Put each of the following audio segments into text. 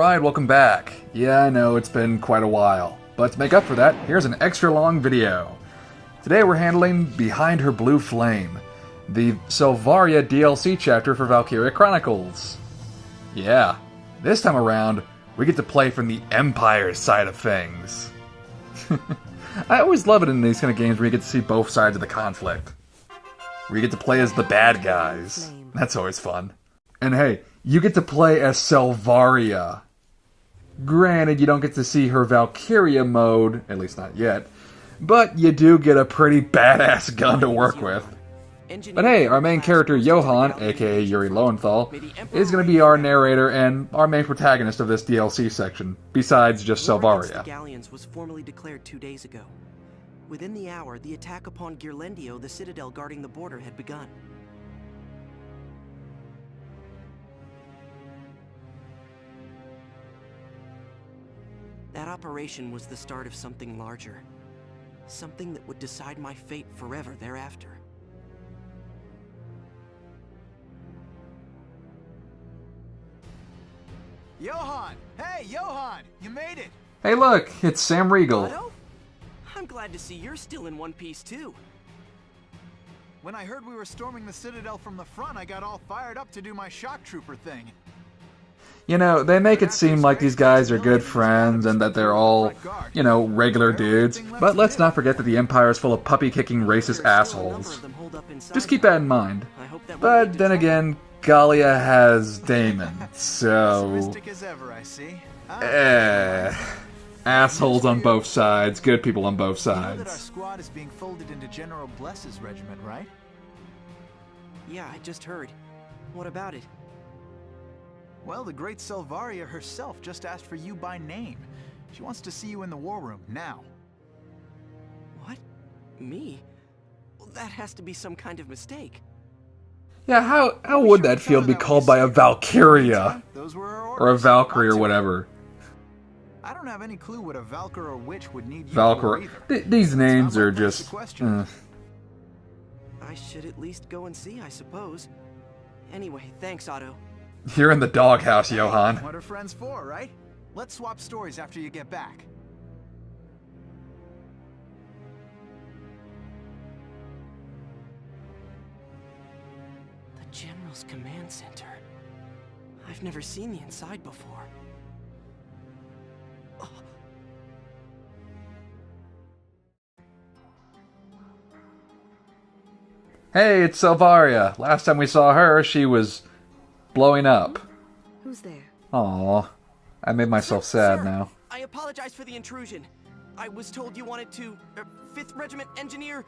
Alright, welcome back. Yeah, I know it's been quite a while, but to make up for that, here's an extra long video. Today we're handling Behind Her Blue Flame, the Valkyria DLC chapter for Valkyria Chronicles. Yeah, this time around, we get to play from the Empire side of things. I always love it in these kind of games where you get to see both sides of the conflict. Where you get to play as the bad guys. That's always fun. And hey, you get to play as Valkyria. Granted, you don't get to see her Valkyria mode, at least not yet, but you do get a pretty badass gun to work with. But hey, our main character Johann, aka Yuri Lowenthal, is going to be our narrator and our main protagonist of this DLC section, besides just Valkyria. The Galleons was formally declared 2 days ago. Within the hour, the attack upon Ghirlandaio, the citadel guarding the border, had begun. That operation was the start of something larger. Something that would decide my fate forever thereafter. Johann! Hey, Johann! You made it! Hey look, it's Sam Riegel. Otto? I'm glad to see you're still in one piece too. When I heard we were storming the Citadel from the front, I got all fired up to do my shock trooper thing. You know, they make it seem like these guys are good friends and that they're all, you know, regular dudes. But let's not forget that the Empire is full of puppy-kicking racist assholes. Just keep that in mind. But then again, Gallia has Damon, so... assholes on both sides, good people on both sides. You know that our squad is being folded into General Bless's regiment, right? Yeah, I just heard. What about it? Well, the great Valkyria herself just asked for you by name. She wants to see you in the war room, now. What? Me? Well, that has to be some kind of mistake. Yeah, how would that feel to be called by a Valkyria? Or a Valkyrie or whatever. I don't have any clue what a Valkyr or witch would need you Valkyrie. for either. These names are just... I should at least go and see, I suppose. Anyway, thanks, Otto. You're in the doghouse, Johann. What are friends for, right? Let's swap stories after you get back. The General's Command Center. I've never seen the inside before. Oh. Hey, it's Valkyria. Last time we saw her, she was blowing up. Who's there? Aww. I made myself sad now. I apologize for the intrusion. I was told you wanted to... 5th Regiment Engineer...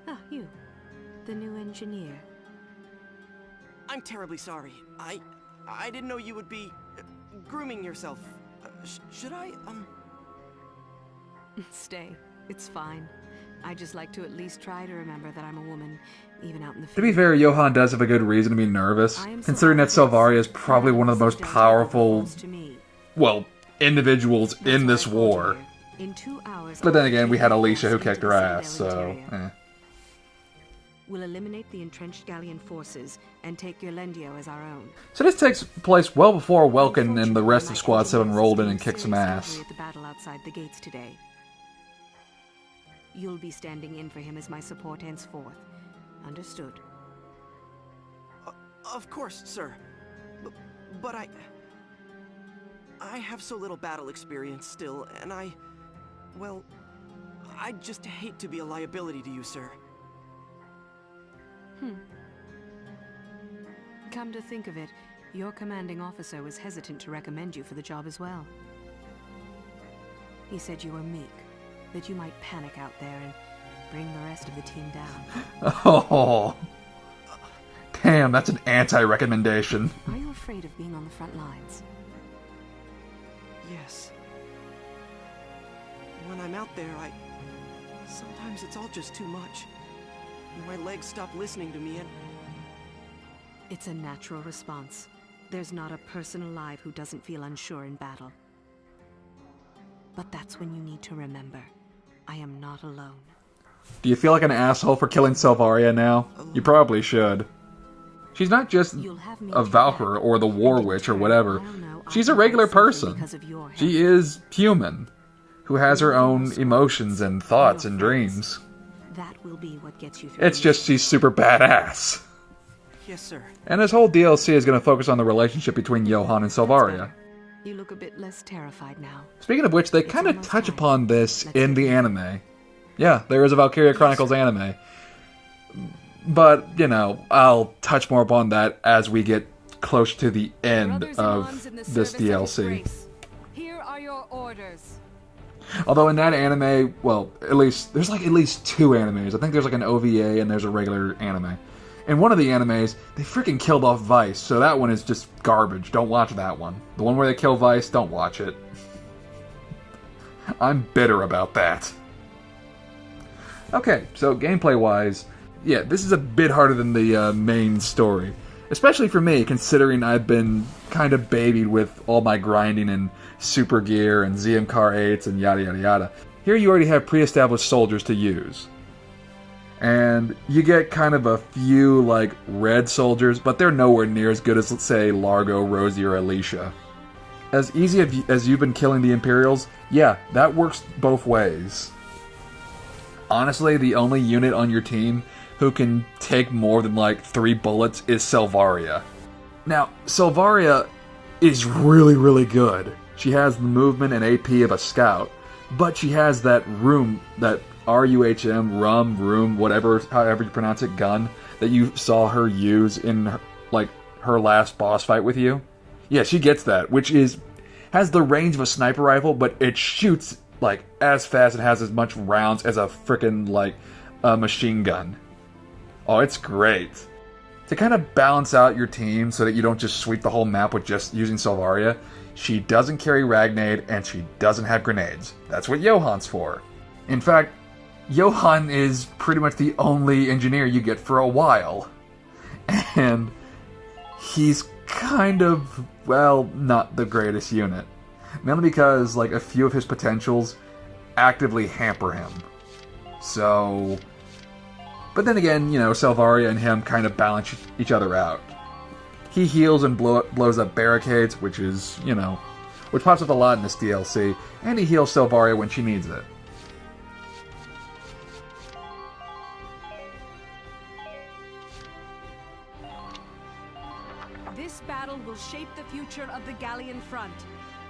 Ah, you. The new engineer. I'm terribly sorry. I didn't know you would be... grooming yourself. Should I, Stay. It's fine. I just like to at least try to remember that I'm a woman, even out in the field. To be fair, Johann does have a good reason to be nervous, considering that Valkyria is probably one of the most powerful, well, individuals in this war. But then again, we had Alicia who kicked her ass, so, We'll eliminate the entrenched Gallian forces and take Ghirlandaio as our own. So this takes place well before Welkin and the rest of Squad 7 rolled in and kicked some ass. At the battle outside the gates today. You'll be standing in for him as my support henceforth. Understood? Of course, sir. But I have so little battle experience still, and well, I just hate to be a liability to you, sir. Come to think of it, your commanding officer was hesitant to recommend you for the job as well. He said you were meek, that you might panic out there and bring the rest of the team down. Oh, damn, that's an anti-recommendation. Are you afraid of being on the front lines? Yes. When I'm out there, sometimes it's all just too much. My legs stop listening to me and... It's a natural response. There's not a person alive who doesn't feel unsure in battle. But that's when you need to remember, I am not alone. Do you feel like an asshole for killing Valkyria now? You probably should. She's not just a Valkyrie or the War Witch or whatever. She's a regular person. Because of your help. She is human, who has her own emotions and thoughts and dreams. That will be what gets you through. It's just she's super badass. Yes, sir. And this whole DLC is going to focus on the relationship between Johann and Selvaria. You look a bit less terrified now. Speaking of which, they kind of touch upon this in the anime. Yeah, there is a Valkyria Chronicles anime. But, you know, I'll touch more upon that as we get close to the end of this DLC. Here are your orders. Although in that anime, well, there's like at least 2 animes. I think there's like an OVA and there's a regular anime. In one of the animes, they freaking killed off Vice, so that one is just garbage. Don't watch that one. The one where they kill Vice, don't watch it. I'm bitter about that. Okay, so gameplay-wise, yeah, this is a bit harder than the main story. Especially for me, considering I've been kind of babied with all my grinding and Super Gear and ZM-Car 8s and yada yada yada. Here you already have pre-established soldiers to use. And you get kind of a few, like, red soldiers, but they're nowhere near as good as, let's say, Largo, Rosie, or Alicia. As easy as you've been killing the Imperials, yeah, that works both ways. Honestly, the only unit on your team who can take more than, like, 3 bullets is Selvaria. Now, Selvaria is really, really good. She has the movement and AP of a scout, but she has that room, that room, whatever, however you pronounce it, gun, that you saw her use in, like, her last boss fight with you. Yeah, she gets that, which has the range of a sniper rifle, but it shoots, like, as fast and has as much rounds as a frickin', like, machine gun. Oh, it's great. To kind of balance out your team so that you don't just sweep the whole map with just using Selvaria, she doesn't carry Ragnade and she doesn't have grenades. That's what Johann's for. In fact, Johann is pretty much the only engineer you get for a while. And he's kind of, well, not the greatest unit. Mainly because, like, a few of his potentials actively hamper him. So... But then again, you know, Selvaria and him kind of balance each other out. He heals and blows up barricades, which is, you know, which pops up a lot in this DLC, and he heals Selvaria when she needs it. This battle will shape the future of the Gallian front.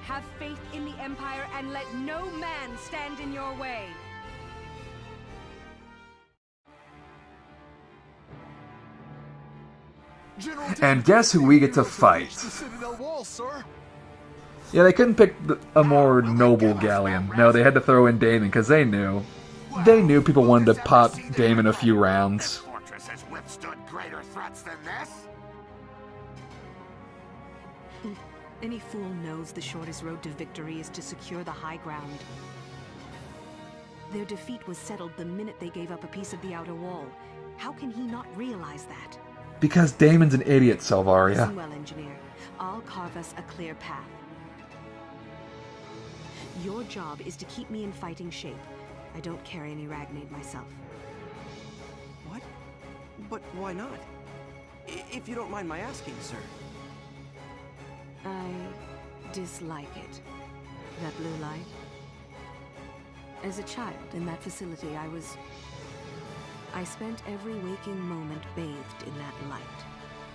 Have faith in the Empire and let no man stand in your way. And guess who we get to fight? Yeah, they couldn't pick a more noble Galleon. No, they had to throw in Damon, because they knew. They knew people wanted to pop Damon a few rounds. Any fool knows the shortest road to victory is to secure the high ground. Their defeat was settled the minute they gave up a piece of the outer wall. How can he not realize that? Because Damon's an idiot, Selvaria. Listen well, engineer. I'll carve us a clear path. Your job is to keep me in fighting shape. I don't carry any Ragnade myself. What? But why not? If you don't mind my asking, sir. I dislike it. That blue light. As a child in that facility, I spent every waking moment bathed in that light.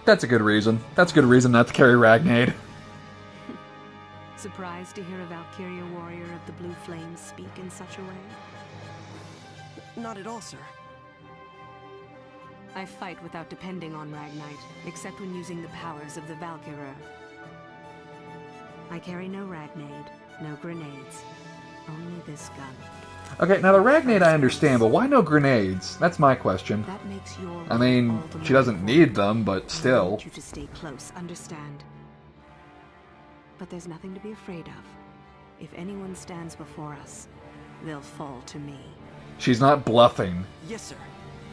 That's a good reason. That's a good reason not to carry Ragnade. Surprised to hear a Valkyria warrior of the Blue Flames speak in such a way? Not at all, sir. I fight without depending on Ragnite, except when using the powers of the Valkyrie. I carry no Ragnade, no grenades, only this gun. Okay, now the Ragnade I understand, but why no grenades? That's my question. That makes your I mean, she doesn't need them, but I still. want you to stay close, understand? But there's nothing to be afraid of. If anyone stands before us, they'll fall to me. She's not bluffing. Yes, sir.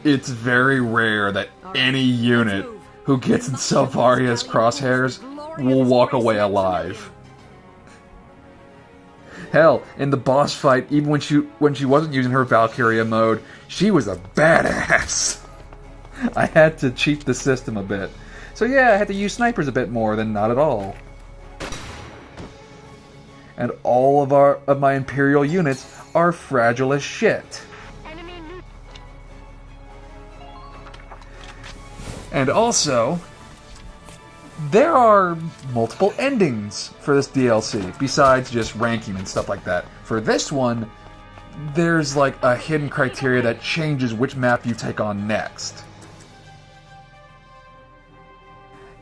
It's very rare that any unit who gets in Selvaria's crosshairs will walk away alive. Hell, in the boss fight, even when she wasn't using her Valkyria mode, she was a badass. I had to cheat the system a bit. So yeah, I had to use snipers a bit more than not at all. And all of my Imperial units are fragile as shit. And also, there are multiple endings for this DLC, besides just ranking and stuff like that. For this one, there's like a hidden criteria that changes which map you take on next.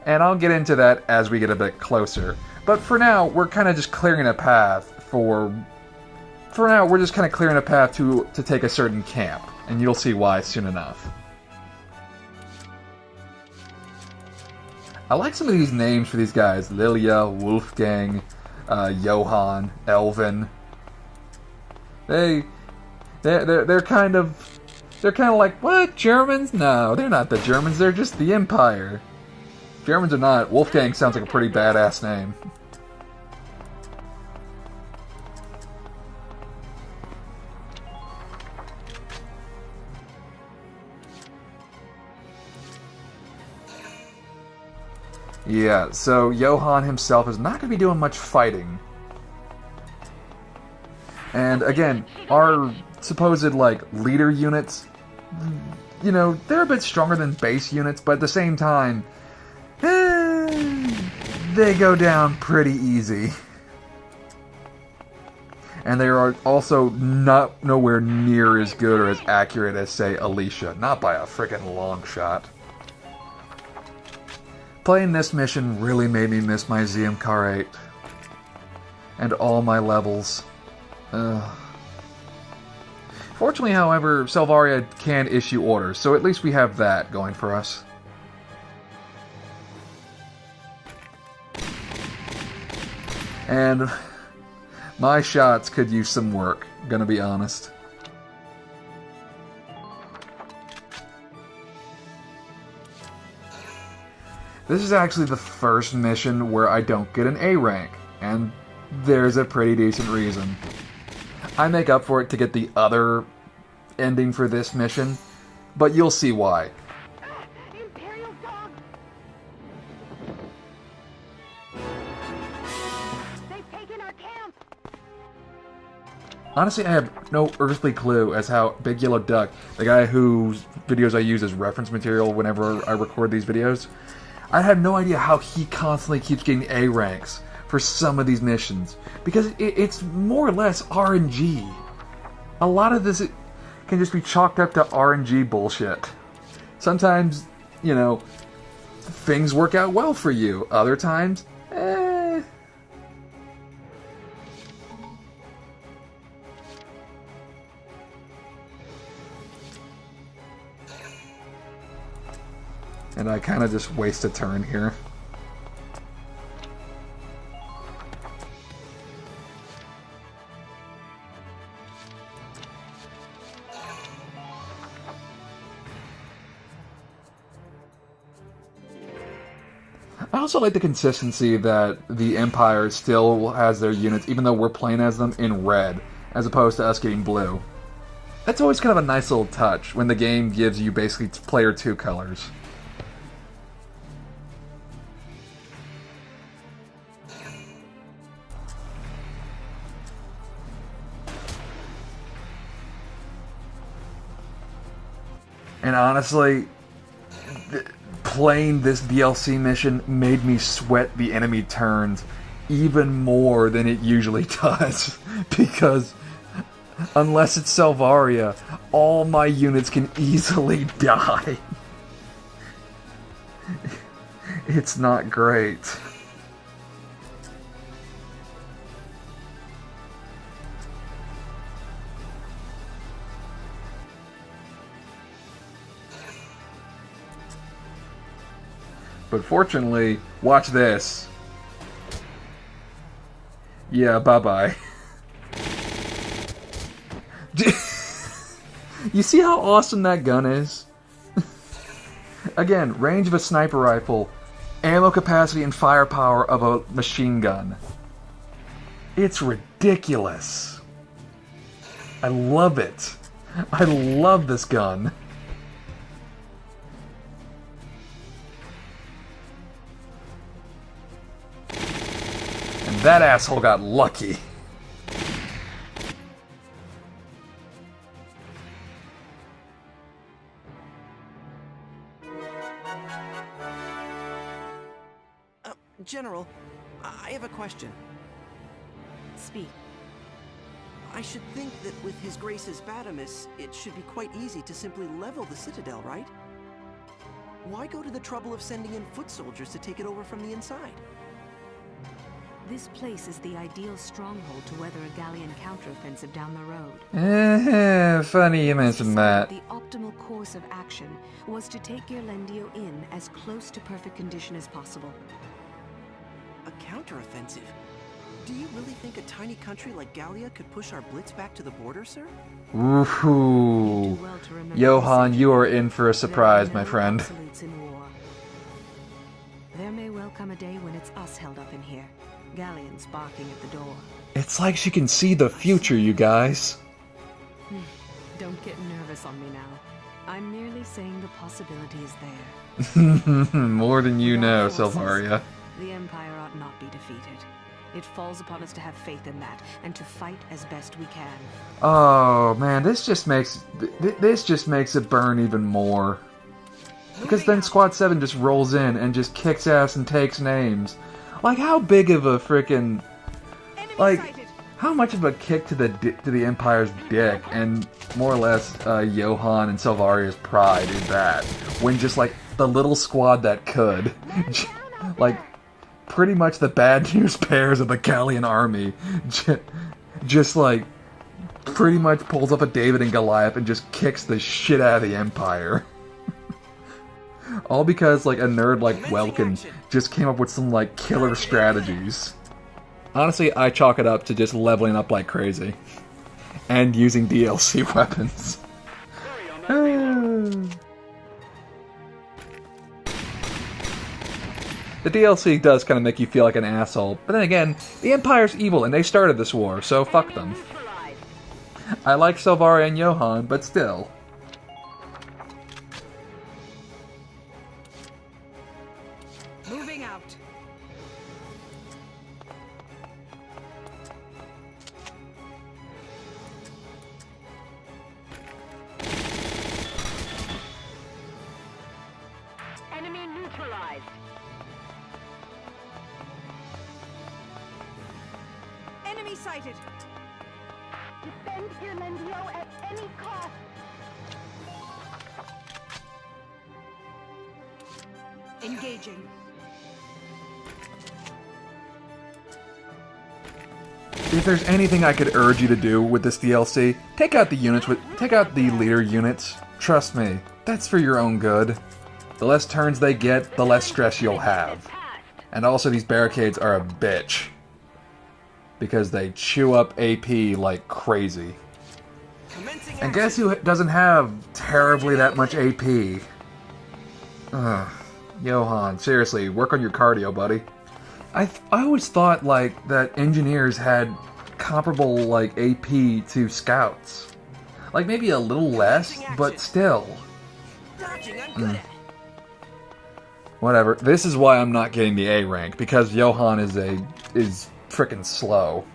And I'll get into that as we get a bit closer. But for now, we're kind of just clearing a path for now, we're just kind of clearing a path to take a certain camp. And you'll see why soon enough. I like some of these names for these guys. Lilia, Wolfgang, Johann, Elvin. They're kind of like, what, Germans? No, they're not the Germans, they're just the Empire. Germans are not. Wolfgang sounds like a pretty badass name. Yeah, so Johann himself is not going to be doing much fighting. And again, our supposed, like, leader units, you know, they're a bit stronger than base units, but at the same time, they go down pretty easy. And they are also nowhere near as good or as accurate as, say, Alicia. Not by a freaking long shot. Playing this mission really made me miss my ZM-Car 8. And all my levels. Fortunately, however, Selvaria can issue orders, so at least we have that going for us. And my shots could use some work, gonna be honest. This is actually the first mission where I don't get an A rank, and there's a pretty decent reason. I make up for it to get the other ending for this mission, but you'll see why. Imperial dog! They've taken our camp! Honestly, I have no earthly clue as how Big Yellow Duck, the guy whose videos I use as reference material whenever I record these videos, I have no idea how he constantly keeps getting A ranks for some of these missions, because it's more or less RNG. A lot of this can just be chalked up to RNG bullshit. Sometimes, you know, things work out well for you. Other times, And I kind of just waste a turn here. I also like the consistency that the Empire still has their units, even though we're playing as them, in red, as opposed to us getting blue. That's always kind of a nice little touch, when the game gives you basically player 2 colors. And honestly, playing this DLC mission made me sweat the enemy turns even more than it usually does. Because unless it's Selvaria, all my units can easily die. It's not great. But fortunately, watch this. Yeah, bye-bye. You see how awesome that gun is? Again, range of a sniper rifle, ammo capacity and firepower of a machine gun. It's ridiculous. I love it. I love this gun. That asshole got lucky. General, I have a question. Speak. I should think that with His Grace's Batimus, it should be quite easy to simply level the Citadel, right? Why go to the trouble of sending in foot soldiers to take it over from the inside? This place is the ideal stronghold to weather a Gallian counteroffensive down the road. Funny you mentioned that. The optimal course of action was to take Ghirlandaio in as close to perfect condition as possible. A counteroffensive? Do you really think a tiny country like Gallia could push our blitz back to the border, sir? Woohoo! Johann, you are in for a surprise, my friend. There may well come a day when it's us held up in here, Gallians barking at the door. It's like she can see the future, you guys. Don't get nervous on me now. I'm merely saying the possibility is there. More than you know, Selvaria. The Empire ought not be defeated. It falls upon us to have faith in that, and to fight as best we can. Oh man, this just makes it burn even more. Because then Squad 7 just rolls in and just kicks ass and takes names. Like, how big of a frickin'... Like, how much of a kick to the Empire's dick and more or less Johann and Selvaria's pride is that? When just like the little squad that could, like pretty much the bad news bears of the Gallian army, just like pretty much pulls up a David and Goliath and just kicks the shit out of the Empire. All because like a nerd like Welkin just came up with some like killer strategies. Honestly, I chalk it up to just leveling up like crazy. And using DLC weapons. The DLC does kind of make you feel like an asshole, but then again, the Empire's evil and they started this war, so fuck them. I like Selvaria and Johann, but still. Moving out. Enemy neutralized. Enemy sighted. Defend Ghirlandaio at any cost. Engaging. If there's anything I could urge you to do with this DLC, take out the leader units. Trust me, that's for your own good. The less turns they get, the less stress you'll have. And also these barricades are a bitch. Because they chew up AP like crazy. And guess who doesn't have terribly that much AP? Ugh. Johann, seriously, work on your cardio, buddy. I always thought, like, that engineers had comparable, like, AP to scouts. Like, maybe a little less, but still. Whatever. This is why I'm not getting the A rank, because Johann is frickin' slow.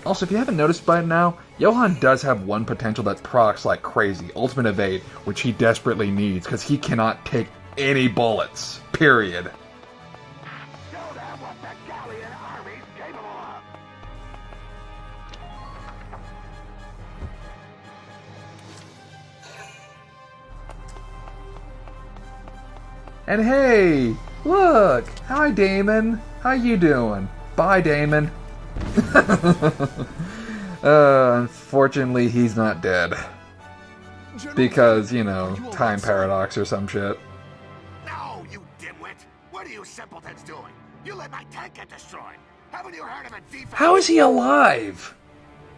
Also, if you haven't noticed by now, Johann does have one potential that procs like crazy, Ultimate Evade, which he desperately needs, because he cannot take any bullets. Period. Show them what the Gallian army's capable of. And hey, look! Hi, Damon. How you doing? Bye, Damon. Unfortunately, he's not dead. Because, you know, time paradox or some shit. No, you dimwit! What are you simpletons doing? You let my tank get destroyed! Haven't you heard of a defense? How is he alive?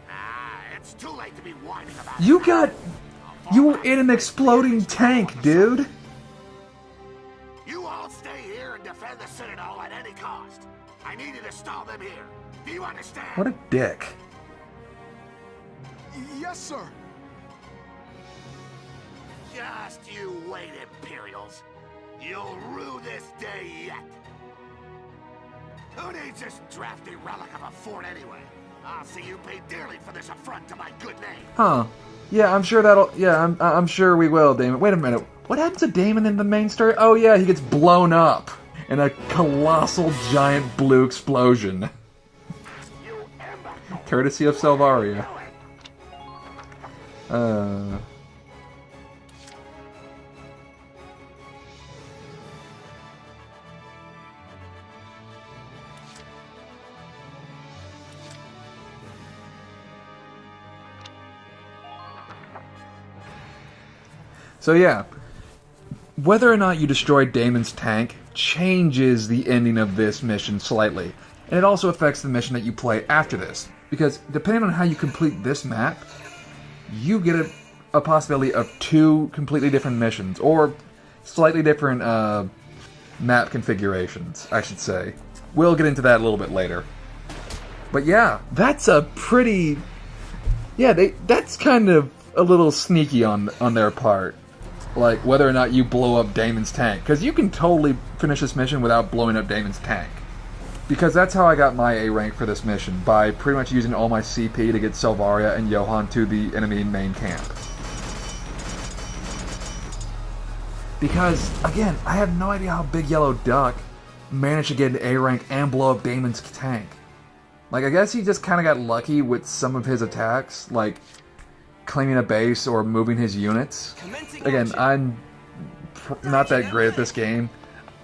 Ah, it's too late to be whining about You were in an exploding tank, dude! You all stay here and defend the Citadel at any cost. I need you to stall them here. Do you understand? What a dick. Yes, sir. Just you wait, Imperials. You'll rue this day yet. Who needs this drafty relic of a fort anyway? I'll see you pay dearly for this affront to my good name. Huh. Yeah, I'm sure that'll... Yeah, I'm sure we will, Damon. Wait a minute. What happens to Damon in the main story? Oh, yeah, he gets blown up in a colossal, giant blue explosion. Courtesy of Salvaria. So yeah, whether or not you destroy Damon's tank changes the ending of this mission slightly, and it also affects the mission that you play after this, because depending on how you complete this map, you get a possibility of 2 completely different missions, or slightly different map configurations, I should say. We'll get into that a little bit later. But yeah, that's a pretty... Yeah, that's kind of a little sneaky on their part. Like, whether or not you blow up Damon's tank. Because you can totally finish this mission without blowing up Damon's tank. Because that's how I got my A rank for this mission, by pretty much using all my CP to get Salvaria and Johann to the enemy main camp. Because, again, I have no idea how Big Yellow Duck managed to get an A rank and blow up Damon's tank. Like, I guess he just kind of got lucky with some of his attacks, like claiming a base or moving his units. Again, I'm not that great at this game.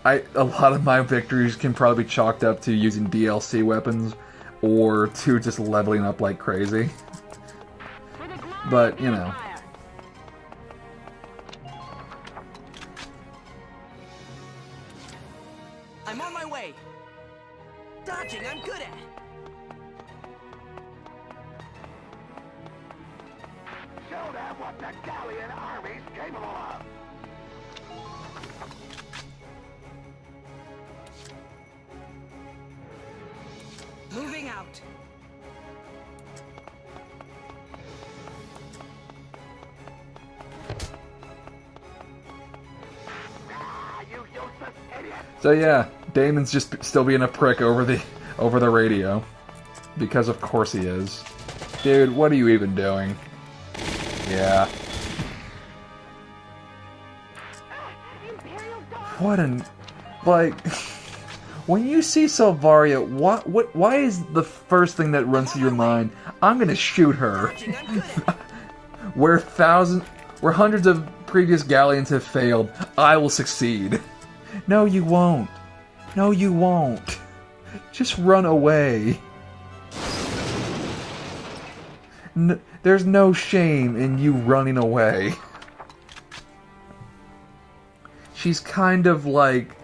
A lot of my victories can probably be chalked up to using DLC weapons or to just leveling up like crazy. But, you know. I'm on my way. Dodging, I'm good at. Show them what the Gallian army's capable of. Moving out. You useless idiot! So yeah, Damon's just still being a prick over the radio. Because of course he is. Dude, what are you even doing? Yeah. What an... Like... When you see Salvaria, why is the first thing that runs through your mind, I'm gonna shoot her? Where hundreds of previous galleons have failed, I will succeed. No, you won't. No, you won't. Just run away. There's no shame in you running away. She's kind of like,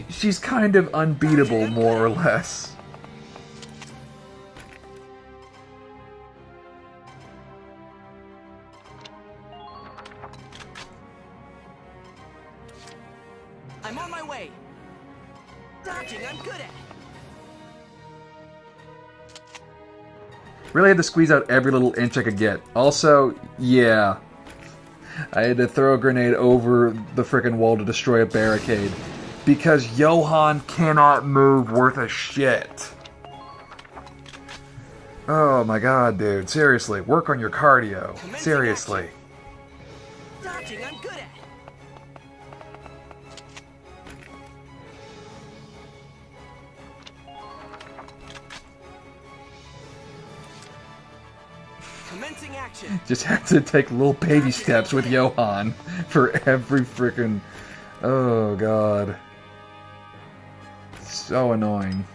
she's kind of unbeatable, more or less. I'm on my way. Dodging, I'm good at. Really had to squeeze out every little inch I could get. Also, yeah, I had to throw a grenade over the frickin' wall to destroy a barricade. Because Johann cannot move worth a shit. Oh my god, dude. Seriously, work on your cardio. Seriously. Dodging, I'm good at. Commencing action. Just have to take little baby steps with Johann for every frickin'... Oh god. So annoying.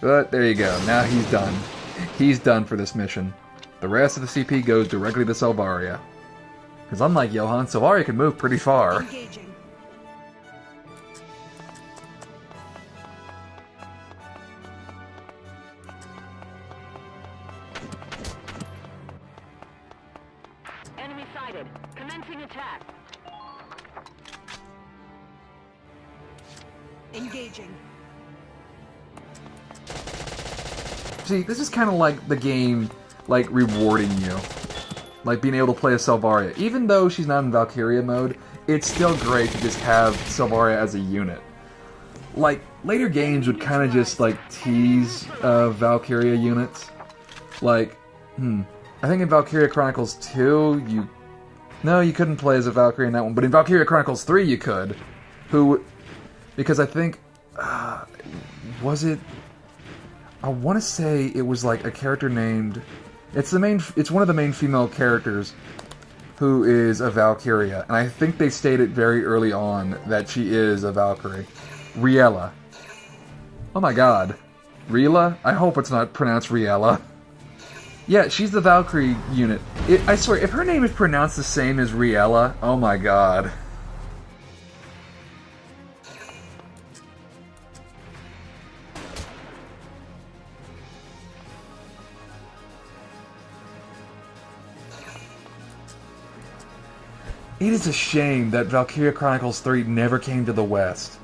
But there you go. Now he's done. He's done for this mission. The rest of the CP goes directly to Salvaria. Because unlike Johann, Salvaria can move pretty far. Engaging. Enemy sighted. Commencing attack. Engaging. See, this is kind of like the game, like, rewarding you. Like, being able to play as Selvaria. Even though she's not in Valkyria mode, it's still great to just have Selvaria as a unit. Like, later games would kind of just, like, tease Valkyria units. Like, I think in Valkyria Chronicles 2, No, you couldn't play as a Valkyrie in that one, but in Valkyria Chronicles 3 you could. Because I think... was it... I want to say it was, like, a character named... It's one of the main female characters who is a Valkyria, and I think they stated very early on that she is a Valkyrie. Riella. Oh my god. Riella? I hope it's not pronounced Riella. Yeah, she's the Valkyrie unit. I swear, if her name is pronounced the same as Riella, oh my god. It is a shame that Valkyria Chronicles 3 never came to the West.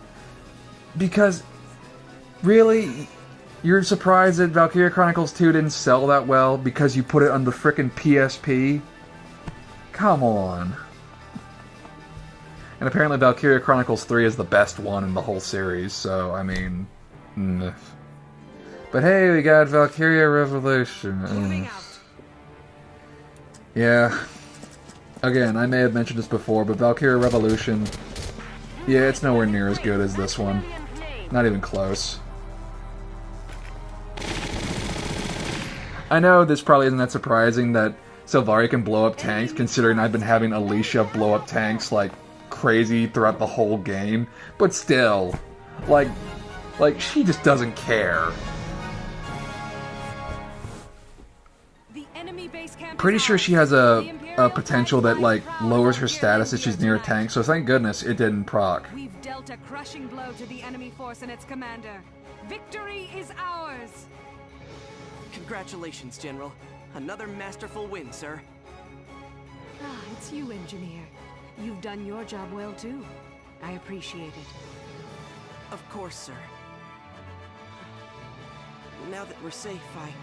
Because, really, you're surprised that Valkyria Chronicles 2 didn't sell that well because you put it on the frickin' PSP? Come on. And apparently Valkyria Chronicles 3 is the best one in the whole series, so, I mean... But hey, we got Valkyria Revolution. Moving out. Yeah. Again, I may have mentioned this before, but Valkyria Revolution... Yeah, it's nowhere near as good as this one. Not even close. I know this probably isn't that surprising that Selvaria can blow up tanks, considering I've been having Alicia blow up tanks like crazy throughout the whole game, but still, like she just doesn't care. Pretty sure she has a potential that like lowers her status if she's near a tank, so thank goodness it didn't proc. We've dealt a crushing blow to the enemy force and its commander. Victory is ours! Congratulations, General. Another masterful win, sir. Ah, it's you, Engineer. You've done your job well, too. I appreciate it. Of course, sir. Now that we're safe, I'm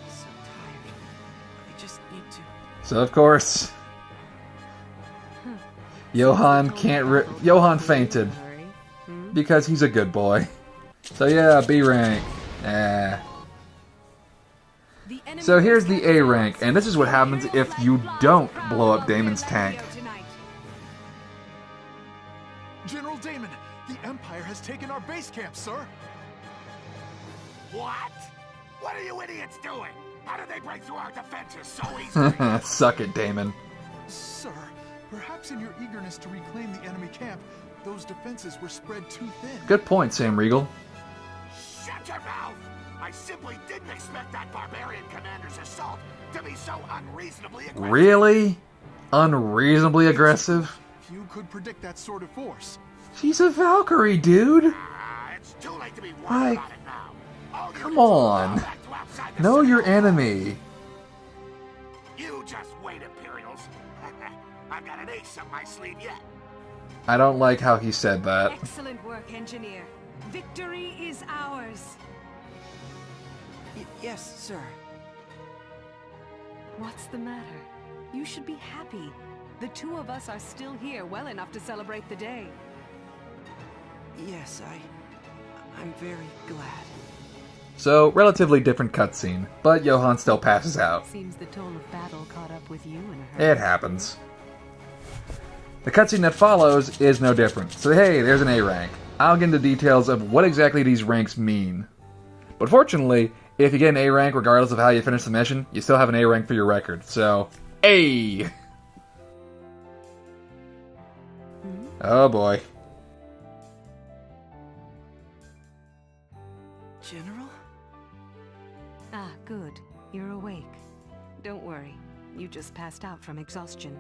so tired. I just need to... So, of course... Johann Johann fainted. Because he's a good boy. So yeah, B rank. So here's the A rank, and this is what happens if you don't blow up Damon's tank. General Damon, the Empire has taken our base camp, sir. What? What are you idiots doing? How did they break through our defenses so easily? Suck it, Damon. Sir, perhaps in your eagerness to reclaim the enemy camp, those defenses were spread too thin. Good point, Sam Riegel. Shut your mouth! I simply didn't expect that barbarian commander's assault to be so unreasonably aggressive. Really? Unreasonably aggressive? Few could predict that sort of force. She's a Valkyrie, dude! It's too late to be worried Like, about it now. All you come need to do is on. go back to outside the Know your citadel. enemy. You just wait, Imperials. I've got an ace up my sleeve yet. I don't like how he said that. Excellent work, Engineer. Victory is ours. Yes, sir. What's the matter? You should be happy. The two of us are still here well enough to celebrate the day. Yes, I'm very glad. So, relatively different cutscene, but Johann still passes out. Seems the toll of battle caught up with you in a hurry. It happens. The cutscene that follows is no different. So hey, there's an A rank. I'll get into details of what exactly these ranks mean. But fortunately, if you get an A rank regardless of how you finish the mission, you still have an A rank for your record. So, A! Oh boy. General? Ah, good. You're awake. Don't worry. You just passed out from exhaustion.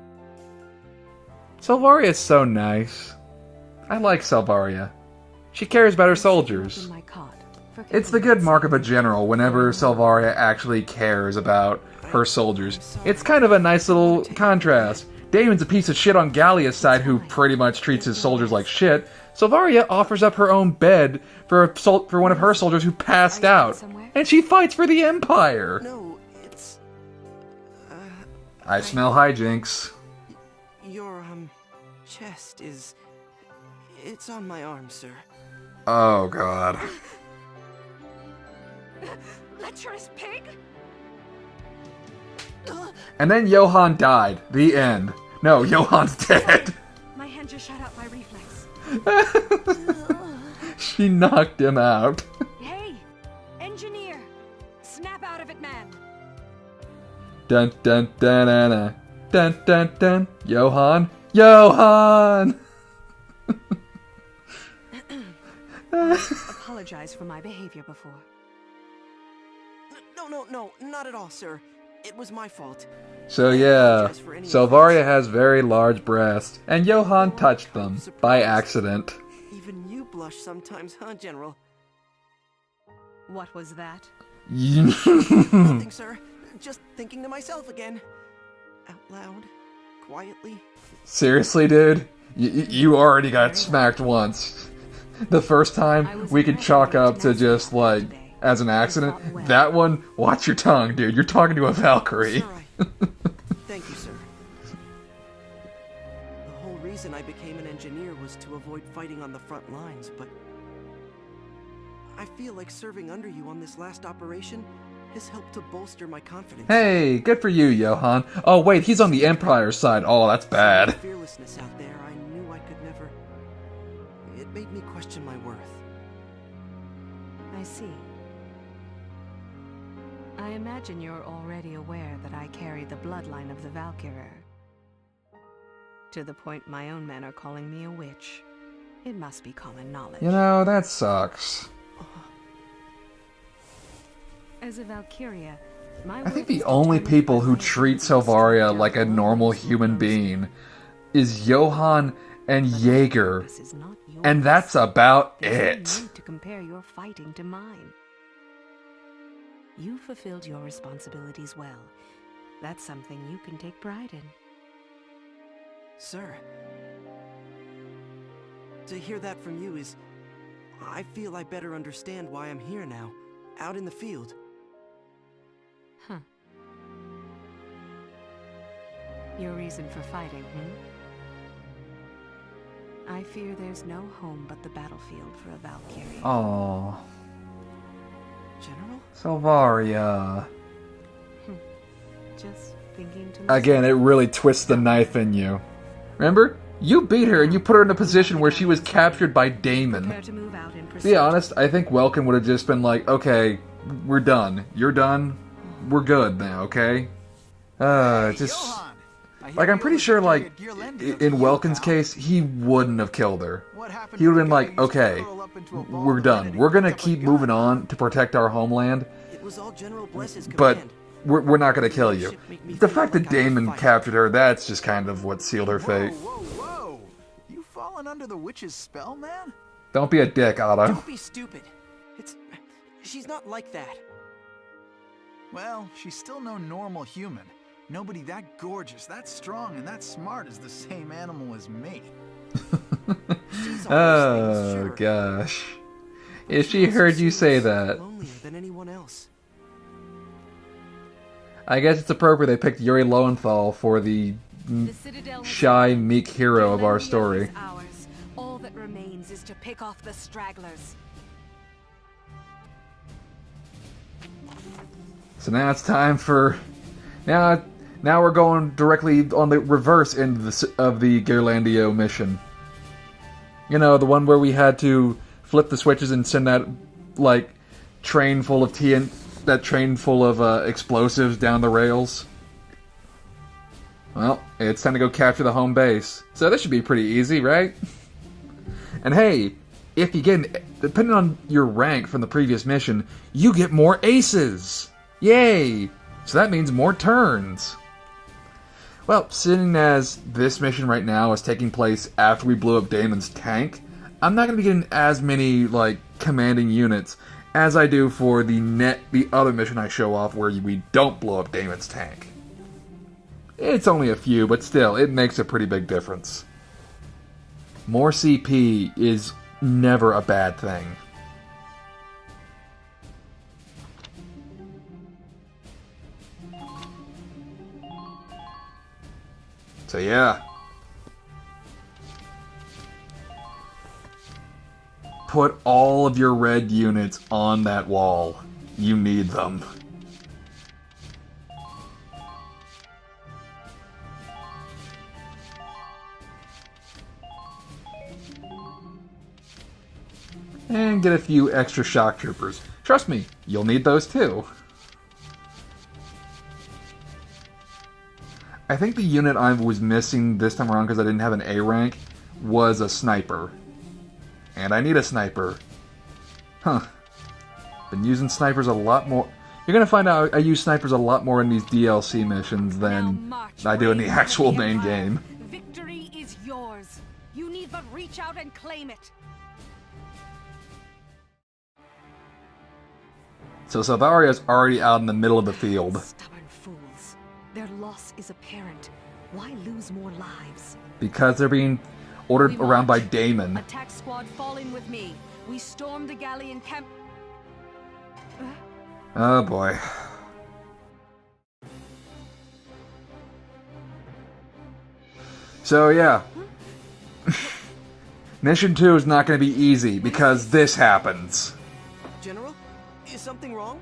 Selvaria is so nice. I like Selvaria. She cares about her soldiers. In my cot for It's the good mark of a general whenever Selvaria actually cares about her soldiers. It's kind of a nice little contrast. Damon's a piece of shit on Gallia's side who pretty much treats his soldiers like shit. Selvaria offers up her own bed for one of her soldiers who passed out. And she fights for the Empire! No, it's... I smell hijinks. Your, chest is... It's on my arm, sir. Oh, God. Lecherous pig! And then Johann died. The end. No, Johann's dead. My hand just shut out my reflex. She knocked him out. Hey! Engineer! Snap out of it, man! Dun dun dun dun dun dun dun dun. Johann. Johann! Apologize for my behavior before. No, not at all, sir. It was my fault. So yeah, Salvaria has very large breasts, and Johann touched them by accident. Even you blush sometimes, huh, General? What was that? Nothing, sir. Just thinking to myself again. Out loud. Quietly. Seriously, dude? You already got smacked once. The first time, we could chalk up to just, like, as an accident. That one, watch your tongue, dude. You're talking to a Valkyrie. Thank you, sir. The whole reason I became an engineer was to avoid fighting on the front lines, but... I feel like serving under you on this last operation has helped to bolster my confidence. Hey, good for you, Johann. Oh, wait, he's on the Empire side. Oh, that's bad. Fearlessness out there, I knew I could never... It made me question my worth. I see. I imagine you're already aware that I carry the bloodline of the Valkyrie. To the point my own men are calling me a witch. It must be common knowledge. You know, that sucks. As a Valkyria, I think the only people who treat Salvaria like a normal human being is Johann and Jaeger, and that's about it. There's no need to compare your fighting to mine. You fulfilled your responsibilities well. That's something you can take pride in. Sir, to hear that from you is... I feel I better understand why I'm here now, out in the field. Huh. Your reason for fighting, I fear there's no home but the battlefield for a Valkyrie. Aww. General? Salvaria. Just thinking to myself. Again, it really twists the knife in you. Remember? You beat her and you put her in a position where she was captured by Damon. Prepare to move out in To pursuit. be honest, I think Welkin would have just been like, okay, we're done. You're done. We're good now, okay? Just... Like, I'm pretty sure, like, in Welkin's case, he wouldn't have killed her. He would have been like, okay, we're done. We're gonna keep moving on to protect our homeland, It was all General Bless's but command. we're not gonna kill you. The fact that Damon captured her, that's just kind of what sealed her fate. Whoa! You fallen under the witch's spell, man? Don't be a dick, Otto. Don't be stupid. She's not like that. Well, she's still no normal human. Nobody that gorgeous, that strong, and that smart is the same animal as me. She's all those Oh, things, sure. gosh. If she heard you say that, Lonelier than anyone else. I guess it's appropriate they picked Yuri Lowenthal for the The Citadel has shy, meek hero of our Galendia story. is ours. All that remains is to pick off the stragglers. So now it's time for... Now we're going directly on the reverse end of the Galendia mission. You know, the one where we had to flip the switches and send that, like, train full of explosives down the rails. Well, it's time to go capture the home base. So this should be pretty easy, right? And hey, if you get, depending on your rank from the previous mission, you get more aces! Yay! So that means more turns. Well, seeing as this mission right now is taking place after we blew up Damon's tank, I'm not going to be getting as many, like, commanding units as I do for the other mission I show off where we don't blow up Damon's tank. It's only a few, but still, it makes a pretty big difference. More CP is never a bad thing. So yeah. Put all of your red units on that wall. You need them. And get a few extra shock troopers. Trust me, you'll need those too. I think the unit I was missing this time around because I didn't have an A rank was a sniper. And I need a sniper. Huh. Been using snipers a lot more. You're gonna find out I use snipers a lot more in these DLC missions than I do in the actual main game. Victory is yours. You need but reach out and claim it. So Salvaria's already out in the middle of the field. Stubborn fools. Their loss is apparent. Why lose more lives? Because they're being ordered We around by march. Damon. Attack squad, fall in with me. We storm the Gallian camp. Oh boy. So yeah. Mission 2 is not going to be easy because this happens. General, is something wrong?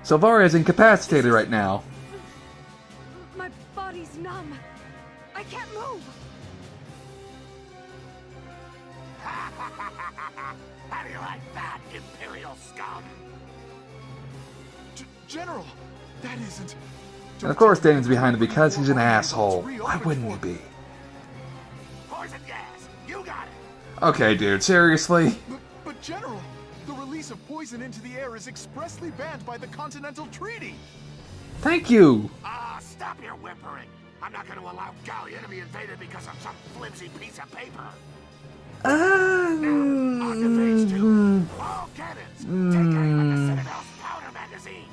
Salvaria's incapacitated right now. My body's numb. I can't move. How do you like that, Imperial scum? General, that isn't... And of course Damon's behind it because he's an asshole. Why wouldn't he be? Poison gas, you got it. Okay, dude, seriously? But General, the release of poison into the air is expressly banned by the Continental Treaty. Thank you! Ah, stop your whimpering. I'm not going to allow Gallia to be invaded because of some flimsy piece of paper. Now, on to phase 2. All cannons. Take aim at the Citadel's powder magazine.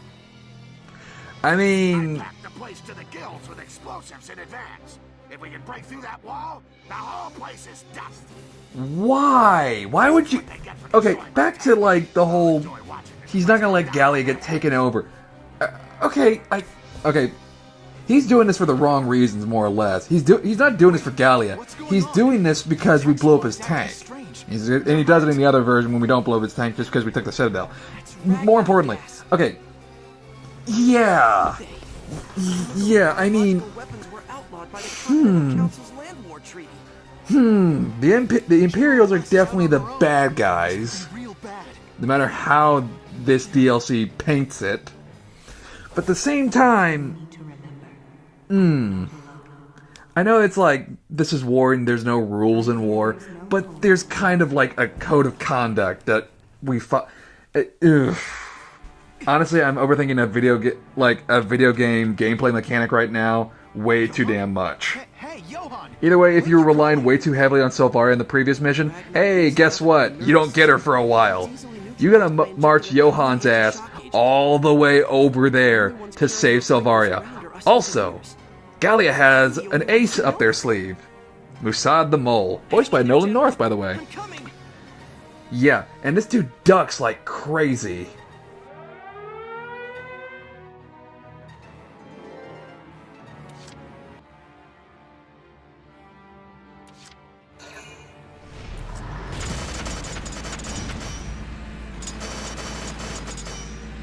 I mean... Pack the place to the gills with explosives in advance. If we can break through that wall, the whole place is dust. Why? Why would you... Okay, back to, like, the whole... He's not gonna let Gallia get taken over. Okay. He's doing this for the wrong reasons, more or less. He's not doing this for Gallia. He's doing this because we blew up his tank. And he does it in the other version when we don't blow up his tank just because we took the Citadel. More importantly, okay. Yeah, I mean... Weapons were outlawed by the Continental Council's Land War Treaty. The Imperials are definitely the bad guys. No matter how this DLC paints it. But at the same time... I know it's like, this is war and there's no rules in war, but there's kind of like a code of conduct that we Honestly, I'm overthinking a video game gameplay mechanic right now way too damn much. Hey, Johan! Either way, if you were relying way too heavily on Salvaria in the previous mission, hey, guess what? You don't get her for a while. You gotta march Johan's ass all the way over there to save Salvaria. Also, Gallia has an ace up their sleeve. Musad the Mole. Voiced by Nolan North, by the way. Yeah, and this dude ducks like crazy.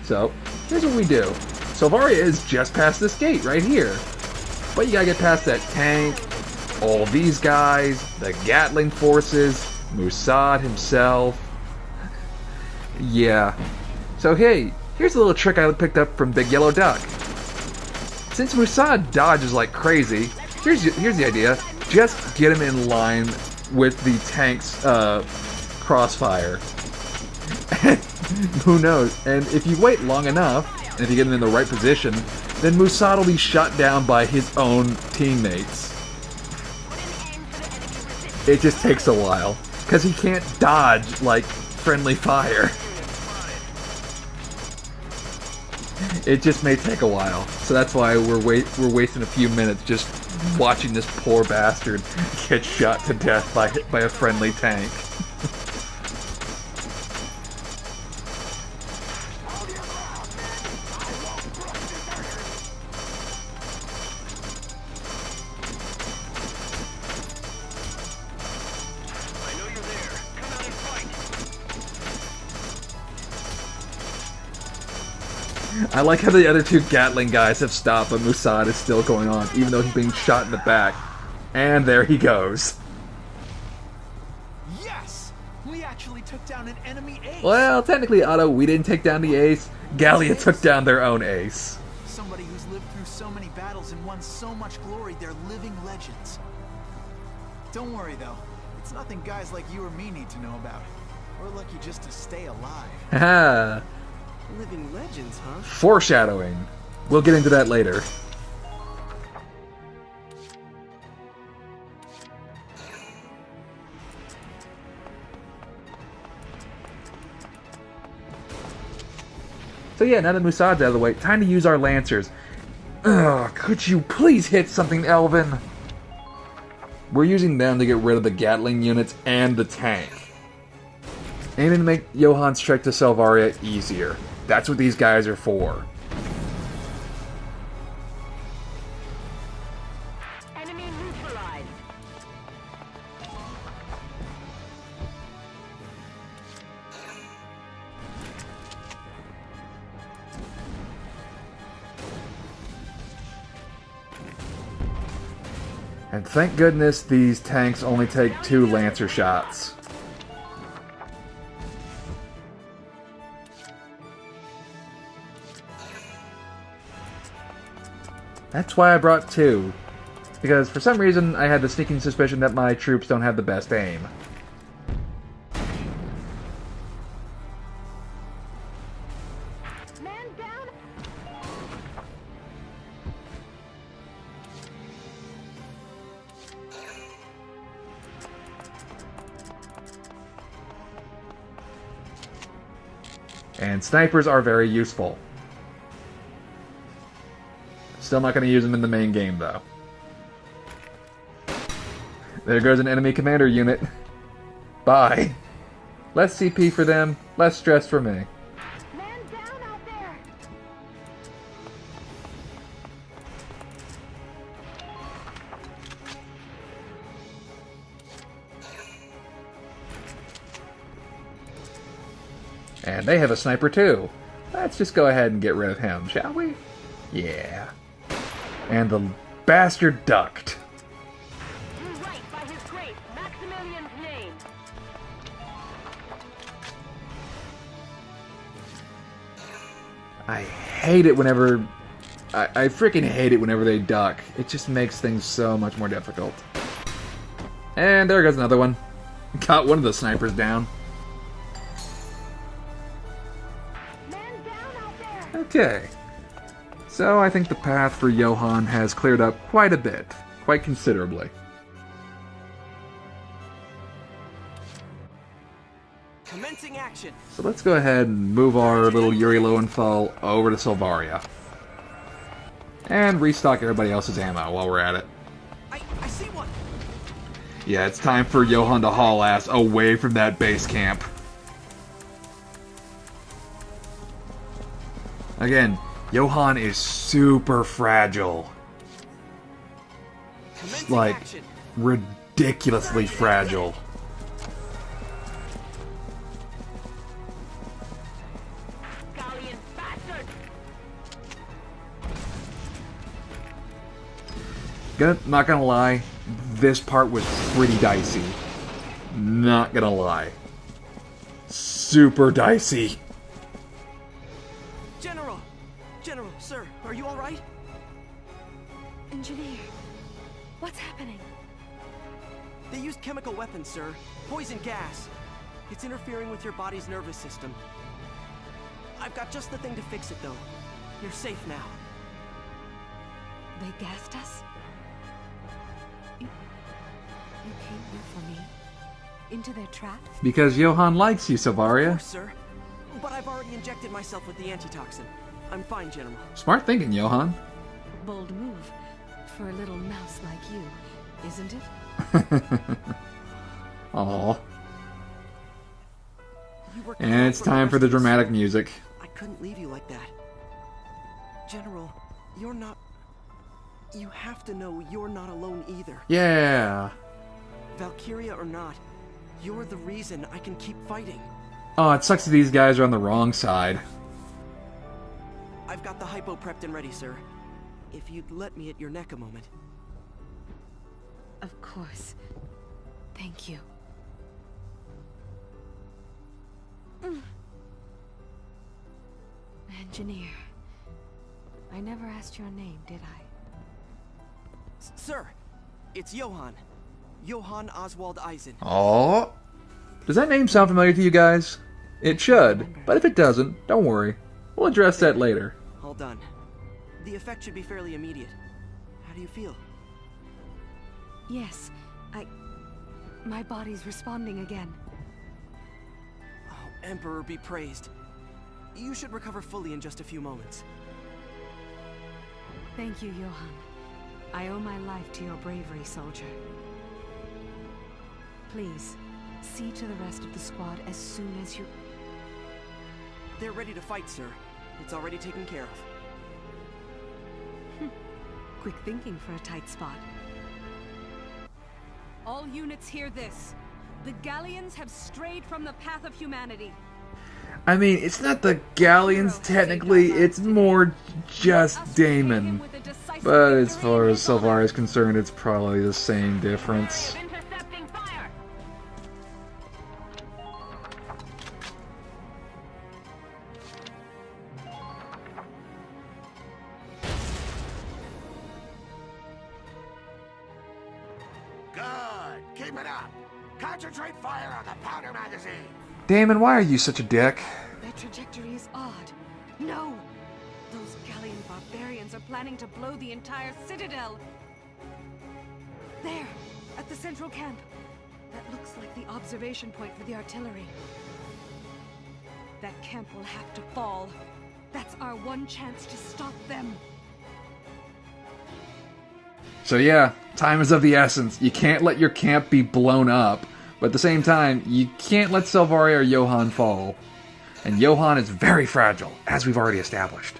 So, here's what we do. Salvaria is just past this gate right here. But you gotta get past that tank, all these guys, the Gatling forces, Musad himself. Yeah. So hey, here's a little trick I picked up from Big Yellow Duck. Since Musad dodges like crazy, here's the idea. Just get him in line with the tank's crossfire. Who knows? And if you wait long enough, and if you get him in the right position, then Musad will be shot down by his own teammates. It just takes a while, because he can't dodge, like, friendly fire. It just may take a while, so that's why we're wasting a few minutes just watching this poor bastard get shot to death by a friendly tank. I like how the other two Gatling guys have stopped, but Musad is still going on, even though he's being shot in the back. And there he goes. Yes! We actually took down an enemy ace! Well, technically, Otto, we didn't take down the ace. Gallia took down their own ace. Somebody who's lived through so many battles and won so much glory, they're living legends. Don't worry, though. It's nothing guys like you or me need to know about. We're lucky just to stay alive. Haha. Living legends, huh? Foreshadowing. We'll get into that later. So yeah, now that Musad's out of the way, time to use our Lancers. Ugh, could you please hit something, Elvin? We're using them to get rid of the Gatling units and the tank. Aiming to make Johan's trek to Selvaria easier. That's what these guys are for. Enemy neutralized. And thank goodness these tanks only take 2 Lancer shots. That's why I brought 2. Because for some reason I had the sneaking suspicion that my troops don't have the best aim. Man down. And snipers are very useful. Still not going to use them in the main game, though. There goes an enemy commander unit. Bye. Less CP for them, less stress for me. Man down out there. And they have a sniper, too. Let's just go ahead and get rid of him, shall we? Yeah. And the bastard ducked. You right by his grace, Maximilian's name. I hate it whenever... I freaking hate it whenever they duck. It just makes things so much more difficult. And there goes another one. Got one of the snipers down. Man down out there. Okay. So I think the path for Johan has cleared up quite a bit. Quite considerably. Commencing action. So let's go ahead and move our little Yuri Lowenthal over to Selvaria. And restock everybody else's ammo while we're at it. I see one. Yeah, it's time for Johan to haul ass away from that base camp. Again, Johan is super fragile. Commencing Like, action. ridiculously fragile. Galleon bastard. Not gonna lie, this part was pretty dicey. Not gonna lie. Super dicey. General! General, sir, are you alright? Engineer, what's happening? They used chemical weapons, sir. Poison gas. It's interfering with your body's nervous system. I've got just the thing to fix it, though. You're safe now. They gassed us? You came here for me? Into their trap? Because Johan likes you, Of Selvaria. course, sir. But I've already injected myself with the antitoxin. I'm fine, General. Smart thinking, Johan. Bold move for a little mouse like you, isn't it? Aww. You were And called it's from time for the rescue, dramatic sir. music. I couldn't leave you like that. General, you're not... You have to know you're not alone either. Yeah. Valkyria or not, you're the reason I can keep fighting. Oh, it sucks that these guys are on the wrong side. I I've got the hypo prepped and ready, sir. If you'd let me at your neck a moment. Of course. Thank you. Engineer. I never asked your name, did I? Sir, it's Johann. Johann Oswald Eisen. Oh, does that name sound familiar to you guys? It should, but if it doesn't, don't worry. We'll address that later. All done. The effect should be fairly immediate. How do you feel? Yes, my body's responding again. Oh, Emperor be praised. You should recover fully in just a few moments. Thank you, Johann. I owe my life to your bravery, soldier. Please, see to the rest of the squad as soon as you... They're ready to fight, sir. It's already taken care of. Quick thinking for a tight spot. All units hear this. The Galleons have strayed from the path of humanity. I mean, it's not the Galleons technically, it's more just Damon. But as far as Silvari is concerned, it's probably the same difference. Intercepting fire. Good. Keep it up. Concentrate fire on the powder magazine. Damon, why are you such a dick? Their trajectory is odd. No! Those Galleon barbarians are planning to blow the entire citadel. There, at the central camp. That looks like the observation point for the artillery. That camp will have to fall. That's our one chance to stop them. So yeah, time is of the essence. You can't let your camp be blown up, but at the same time, you can't let Silvari or Johann fall. And Johann is very fragile, as we've already established.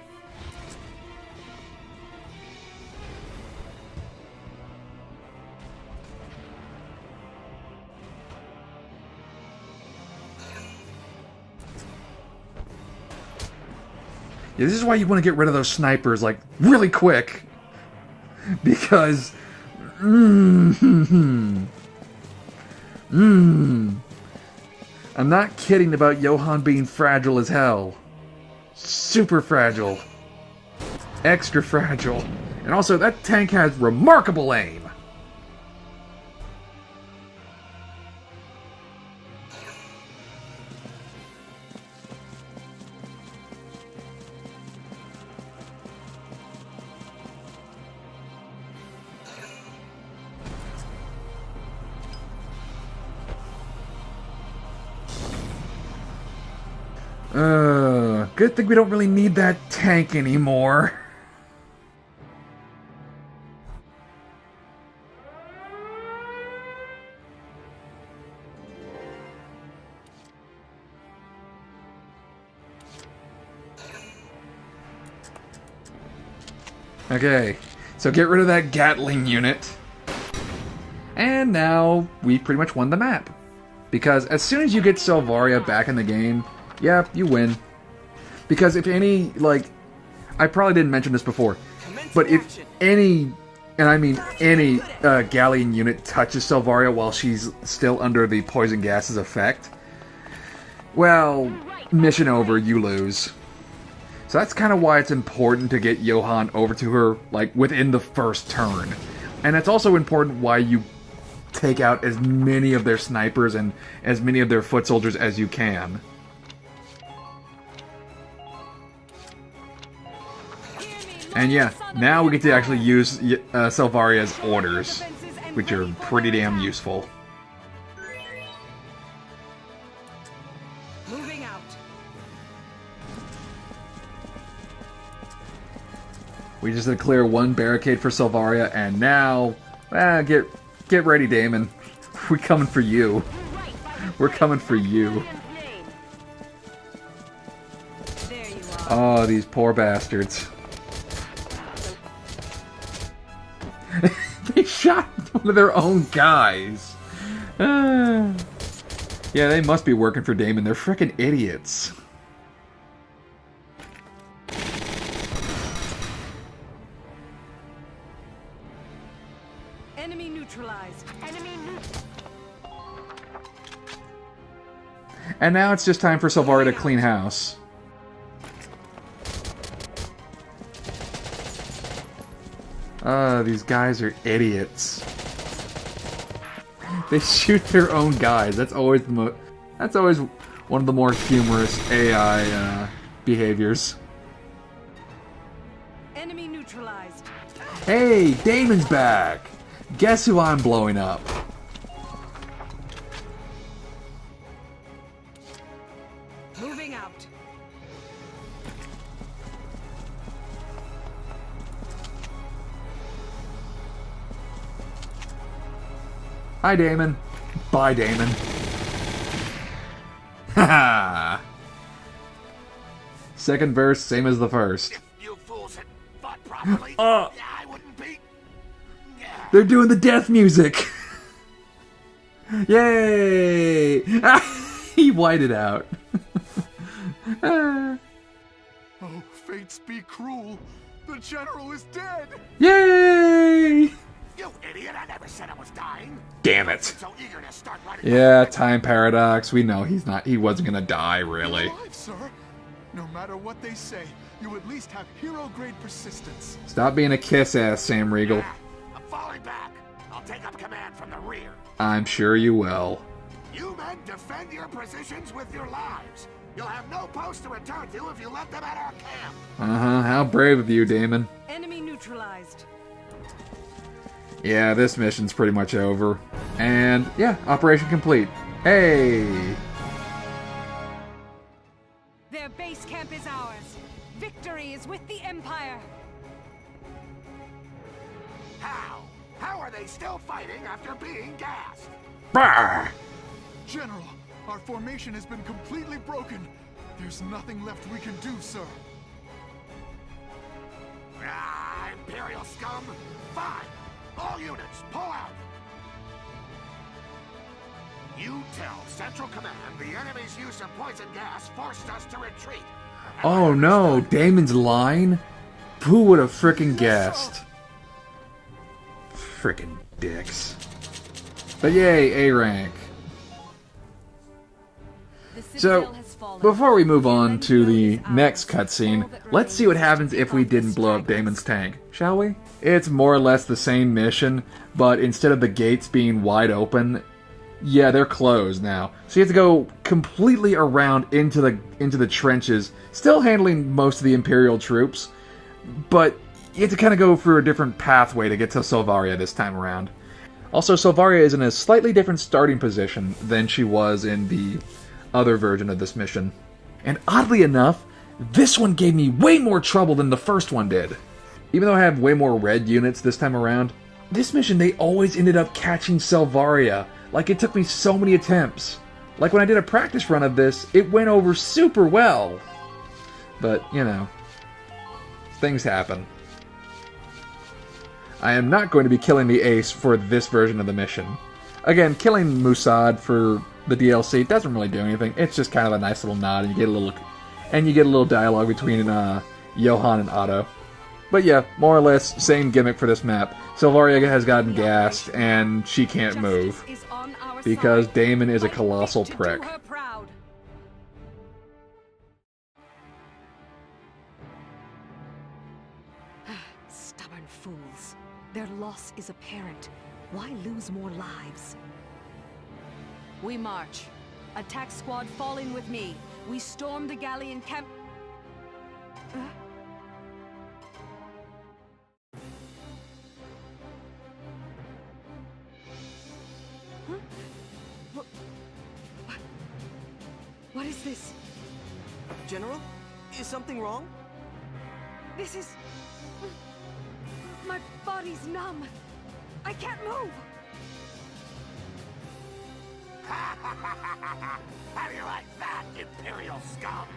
Yeah, this is why you want to get rid of those snipers, like, really quick. Because... I'm not kidding about Johann being fragile as hell. Super fragile. Extra fragile. And also, that tank has remarkable aim. Good thing we don't really need that tank anymore. Okay, so get rid of that Gatling unit. And now we pretty much won the map. Because as soon as you get Silvaria back in the game, yeah, you win. Because if any, like, I probably didn't mention this before, but if any, and I mean any, Galleon unit touches Silvaria while she's still under the poison gas's effect, well, mission over, you lose. So that's kind of why it's important to get Johann over to her, like, within the first turn. And it's also important why you take out as many of their snipers and as many of their foot soldiers as you can. And yeah, now we get to actually use Silvaria's orders, which are pretty damn useful. Moving out. We just had to clear one barricade for Silvaria, and now, get ready, Damon. We're coming for you. We're coming for you. There you are. Oh, these poor bastards. They shot one of their own guys. Yeah, they must be working for Damon. They're frickin' idiots. Enemy neutralized. Enemy And now it's just time for Salvaria to clean house. These guys are idiots. They shoot their own guys. That's always one of the more humorous AI behaviors. Enemy neutralized. Hey, Damon's back! Guess who I'm blowing up? Moving out. Hi, Damon. Bye, Damon. Haha! Second verse, same as the first. If you fools had fought properly, Uh. I wouldn't be... They're doing the death music! Yay! He whited out. Oh, fates be cruel. The general is dead. Yay! You idiot, I never said I was dying. Damn it. So eager to start writing... Yeah, time paradox. We know he wasn't gonna die, really. Alive, sir. No matter what they say, you at least have hero-grade persistence. Stop being a kiss-ass, Sam Riegel. I'm falling back. I'll take up command from the rear. I'm sure you will. You men defend your positions with your lives. You'll have no post to return to if you let them at our camp. Uh-huh, how brave of you, Damon. Enemy neutralized. Yeah, this mission's pretty much over. And, yeah, operation complete. Hey! Their base camp is ours. Victory is with the Empire. How? How are they still fighting after being gassed? Brr! General, our formation has been completely broken. There's nothing left we can do, sir. Ah, Imperial scum. Fine. All units, pull out. You tell Central Command the enemy's use of poison gas forced us to retreat. Oh no, Damon's lying? Who would have frickin' guessed? Frickin' dicks. But yay, A rank. So, before we move on to the next cutscene, let's see what happens if we didn't blow up Damon's tank, shall we? It's more or less the same mission, but instead of the gates being wide open, yeah, they're closed now. So you have to go completely around into the trenches, still handling most of the Imperial troops, but you have to kind of go through a different pathway to get to Salvaria this time around. Also, Salvaria is in a slightly different starting position than she was in the other version of this mission. And oddly enough, this one gave me way more trouble than the first one did. Even though I have way more red units this time around, this mission they always ended up catching Salvaria. Like, it took me so many attempts. Like, when I did a practice run of this, it went over super well. But, you know, things happen. I am not going to be killing the ace for this version of the mission. Again, killing Musad for the DLC doesn't really do anything. It's just kind of a nice little nod, and you get a little dialogue between Johan and Otto. But yeah, more or less same gimmick for this map. Salvaria has gotten gassed, and she can't move because Damon is a colossal prick. Stubborn fools. Their loss is apparent. Why lose more lives? We march. Attack squad fall in with me. We storm the Gallian camp. What is this? General, is something wrong? This is... My body's numb. I can't move. How do you like that, Imperial scum?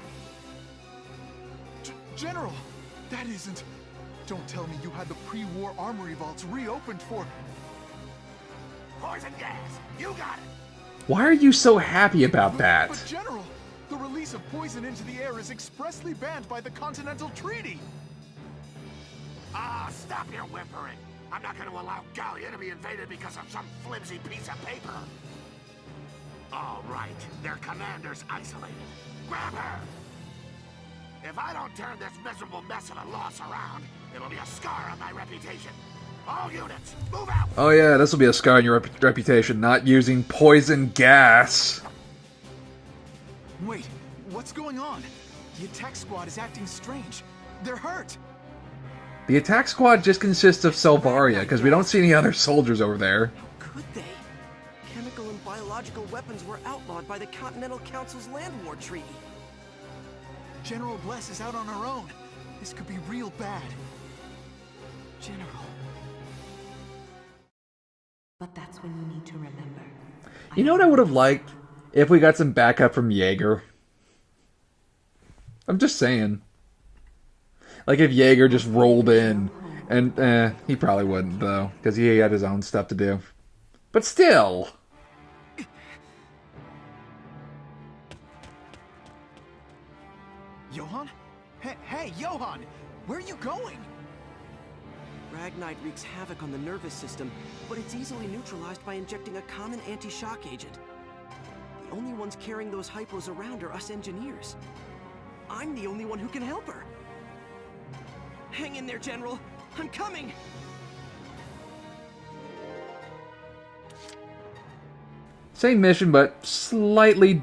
General, that isn't... Don't tell me you had the pre-war armory vaults reopened for... Poison gas! You got it! Why are you so happy about that? But General, the release of poison into the air is expressly banned by the Continental Treaty! Ah, stop your whimpering. I'm not going to allow Gallia to be invaded because of some flimsy piece of paper. All right, their commander's isolated. Grab her! If I don't turn this miserable mess of a loss around, it'll be a scar on my reputation. All units, move out! Oh yeah, this will be a scar on your reputation, not using poison gas. Wait, what's going on? The attack squad is acting strange. They're hurt. The attack squad just consists of Selvaria, because we don't see any other soldiers over there. Could they? Chemical and biological weapons were outlawed by the Continental Council's Land War Treaty. General Bless is out on her own. This could be real bad. General. But that's when you need to remember. You know what I would have liked? If we got some backup from Jaeger. I'm just saying. Like if Jaeger just rolled in. And, he probably wouldn't, though. Because he had his own stuff to do. But still! Johann? Hey, Johann! Where are you going? Ragnite wreaks havoc on the nervous system, but it's easily neutralized by injecting a common anti-shock agent. The only ones carrying those hypos around are us engineers. I'm the only one who can help her. Hang in there, General. I'm coming! Same mission, but slightly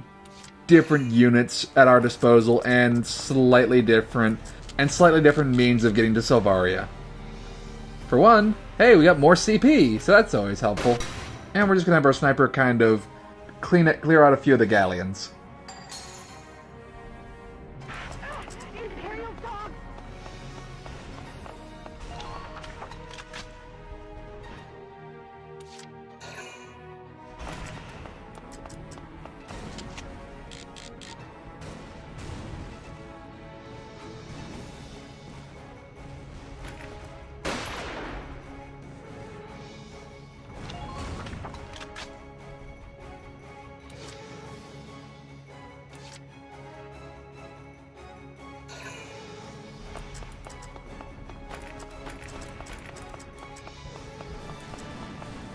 different units at our disposal, and slightly different means of getting to Selvaria. For one, hey, we got more CP, so that's always helpful. And we're just gonna have our sniper kind of clear out a few of the galleons. Imperial dog!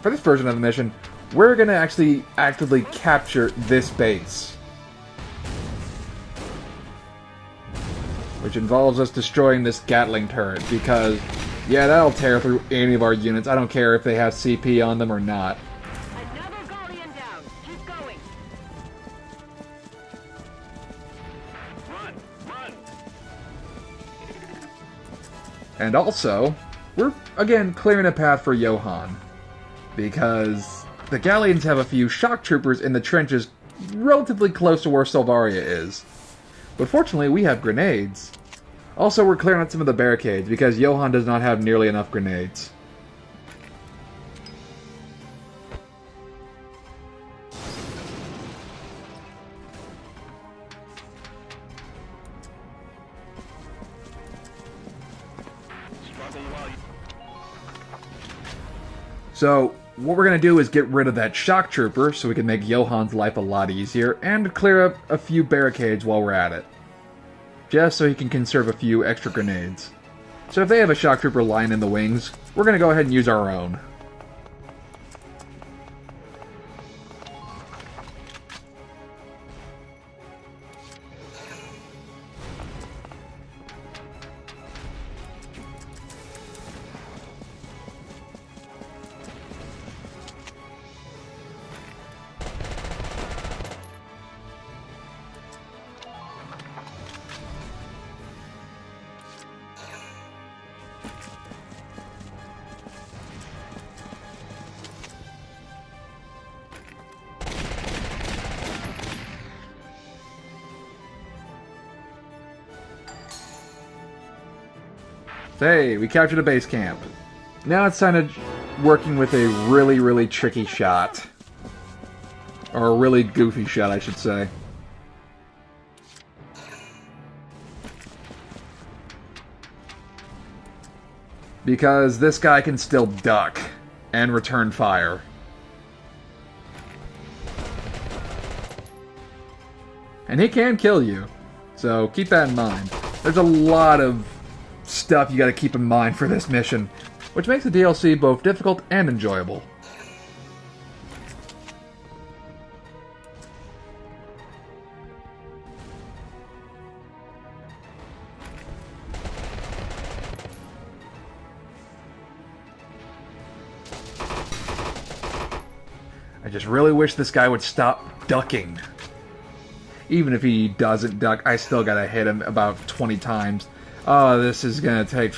For this version of the mission, we're going to actually actively capture this base. Which involves us destroying this Gatling turret, because, yeah, that'll tear through any of our units. I don't care if they have CP on them or not. Another Galleon down. Keep going. Run! Run! And also, we're, again, clearing a path for Johann. Because the Galleons have a few shock troopers in the trenches relatively close to where Selvaria is. But fortunately, we have grenades. Also, we're clearing out some of the barricades, because Johann does not have nearly enough grenades. So, what we're going to do is get rid of that shock trooper so we can make Johann's life a lot easier, and clear up a few barricades while we're at it. Just so he can conserve a few extra grenades. So if they have a shock trooper lying in the wings, we're going to go ahead and use our own. Hey, we captured a base camp. Now it's time to working with a really, really tricky shot. Or a really goofy shot, I should say. Because this guy can still duck and return fire. And he can kill you, so keep that in mind. There's a lot of stuff you gotta keep in mind for this mission. which makes the DLC both difficult and enjoyable. I just really wish this guy would stop ducking. Even if he doesn't duck, I still gotta hit him about 20 times. Oh, this is gonna take...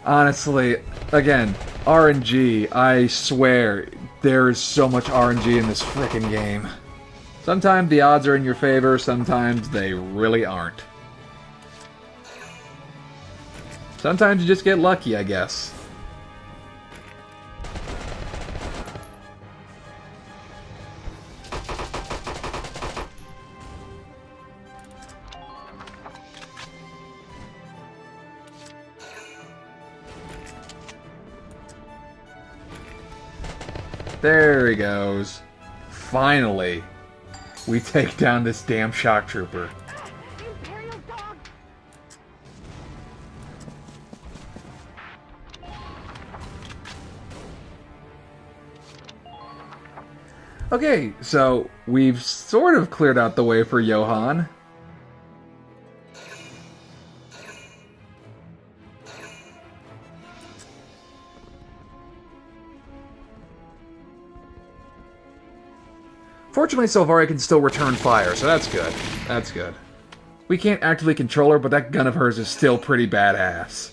Honestly, again, RNG, I swear, there is so much RNG in this frickin' game. Sometimes the odds are in your favor, sometimes they really aren't. Sometimes you just get lucky, I guess. There he goes. Finally, we take down this damn shock trooper. Imperial dog! Okay, so we've sort of cleared out the way for Johann. Fortunately, Selvaria can still return fire, so that's good. That's good. We can't actively control her, but that gun of hers is still pretty badass.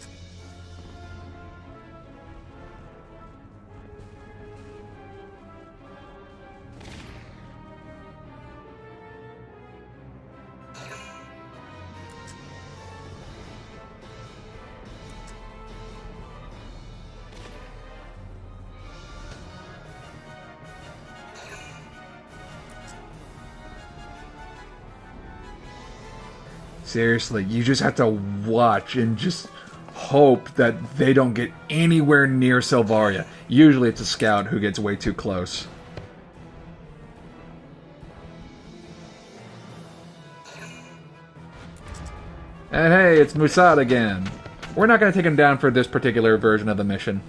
Seriously, you just have to watch and just hope that they don't get anywhere near Selvaria. Usually it's a scout who gets way too close. And hey, it's Musad again. We're not going to take him down for this particular version of the mission.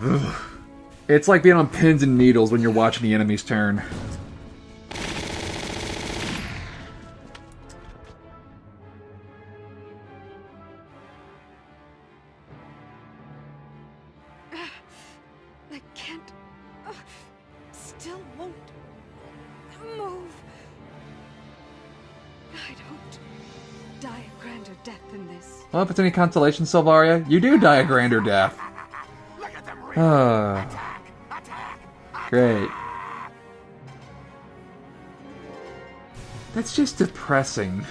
Ugh. It's like being on pins and needles when you're watching the enemy's turn. I can't... still won't move. I don't die a grander death than this. Well, if it's any consolation, Selvaria, you do die a grander death. Great. That's just depressing.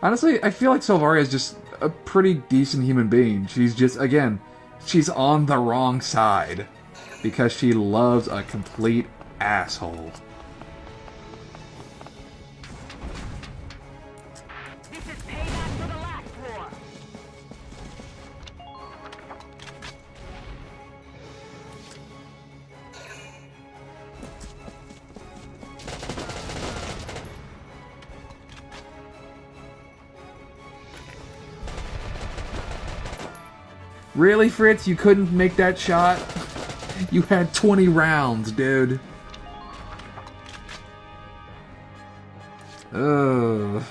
Honestly, I feel like Selvaria is just a pretty decent human being. She's just, again, she's on the wrong side. Because she loves a complete asshole. This is payback for the last war! Really, Fritz? You couldn't make that shot? You had 20 rounds, dude. Ugh.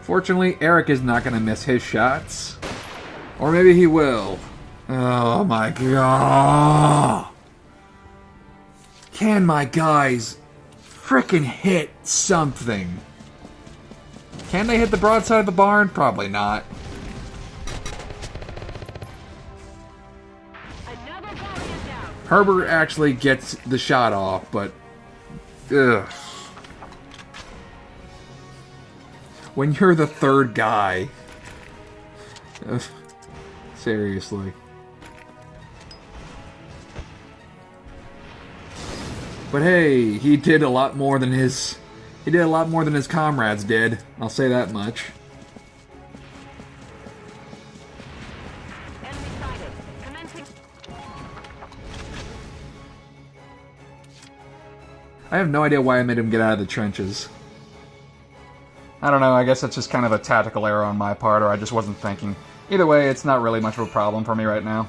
Fortunately, Eric is not going to miss his shots. Or maybe he will. Oh my god. Can my guys frickin' hit something? Can they hit the broadside of the barn? Probably not. Another galleon down. Herbert actually gets the shot off, but... Ugh. When you're the third guy... Ugh. Seriously. But hey, he did a lot more than his... He did a lot more than his comrades did. I'll say that much. Enemy sighted. Commencing. I have no idea why I made him get out of the trenches. I don't know, I guess that's just kind of a tactical error on my part, or I just wasn't thinking. Either way, it's not really much of a problem for me right now.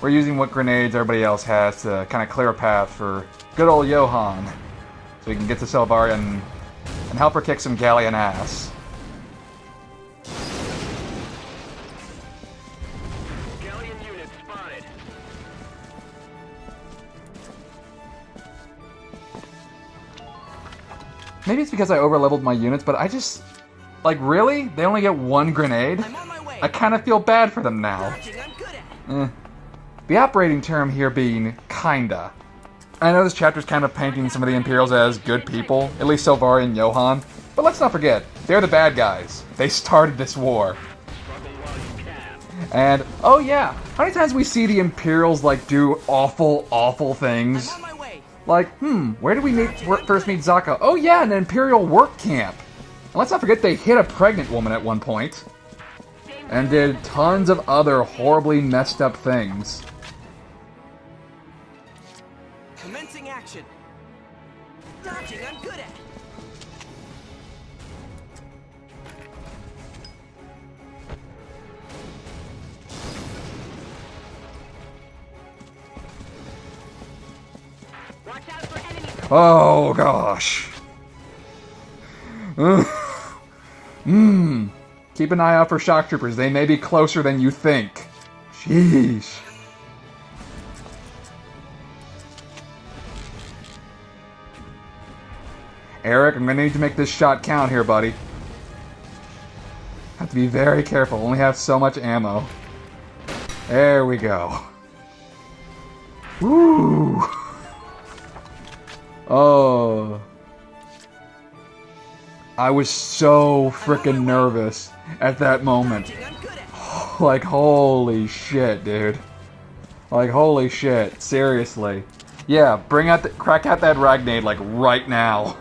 We're using what grenades everybody else has to kind of clear a path for good old Johann. So we can get to Selvaria and help her kick some Galleon ass. Galleon unit spotted. Maybe it's because I overleveled my units, but I just... Like, really? They only get one grenade? I'm on my way. I kind of feel bad for them now. Dodging, I'm good at it. The operating term here being kinda. I know this chapter's kind of painting some of the Imperials as good people, at least Selvaria and Johann, but let's not forget, they're the bad guys. They started this war. And, oh yeah, how many times we see the Imperials, like, do awful, awful things? I'm on my way. Like, where did we first meet Zaka? Oh yeah, an Imperial work camp. And let's not forget they hit a pregnant woman at one point. And did tons of other horribly messed up things. Commencing action. Dodging, I'm good at it. Watch out for enemy. Oh gosh. Keep an eye out for shock troopers. They may be closer than you think. Sheesh. Eric, I'm gonna need to make this shot count here, buddy. Have to be very careful. Only have so much ammo. There we go. Woo! Oh. I was so freaking nervous at that moment. Dodging, I'm good at it. Like, holy shit, dude. Like, holy shit. Seriously. Yeah, crack out that Ragnade, like, right now.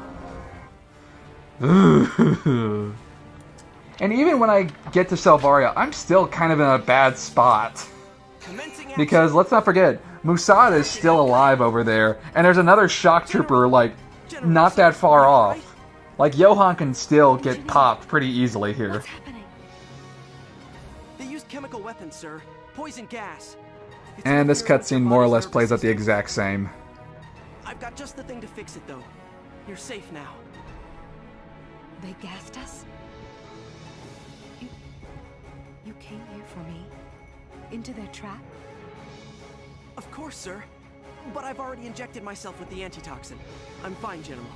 And even when I get to Selvaria, I'm still kind of in a bad spot. Commencing action. Because, let's not forget, Musad is still alive over there, and there's another shock trooper, like, not that far off. Like, Johann can still get popped pretty easily here. What's happening? They used chemical weapons, sir. Poison gas. It's And this interfering with cutscene your more or body's less nervous plays out the system. exact same. I've got just the thing to fix it, though. You're safe now. They gassed us? You came here for me? Into their trap? Of course, sir. But I've already injected myself with the antitoxin. I'm fine, General.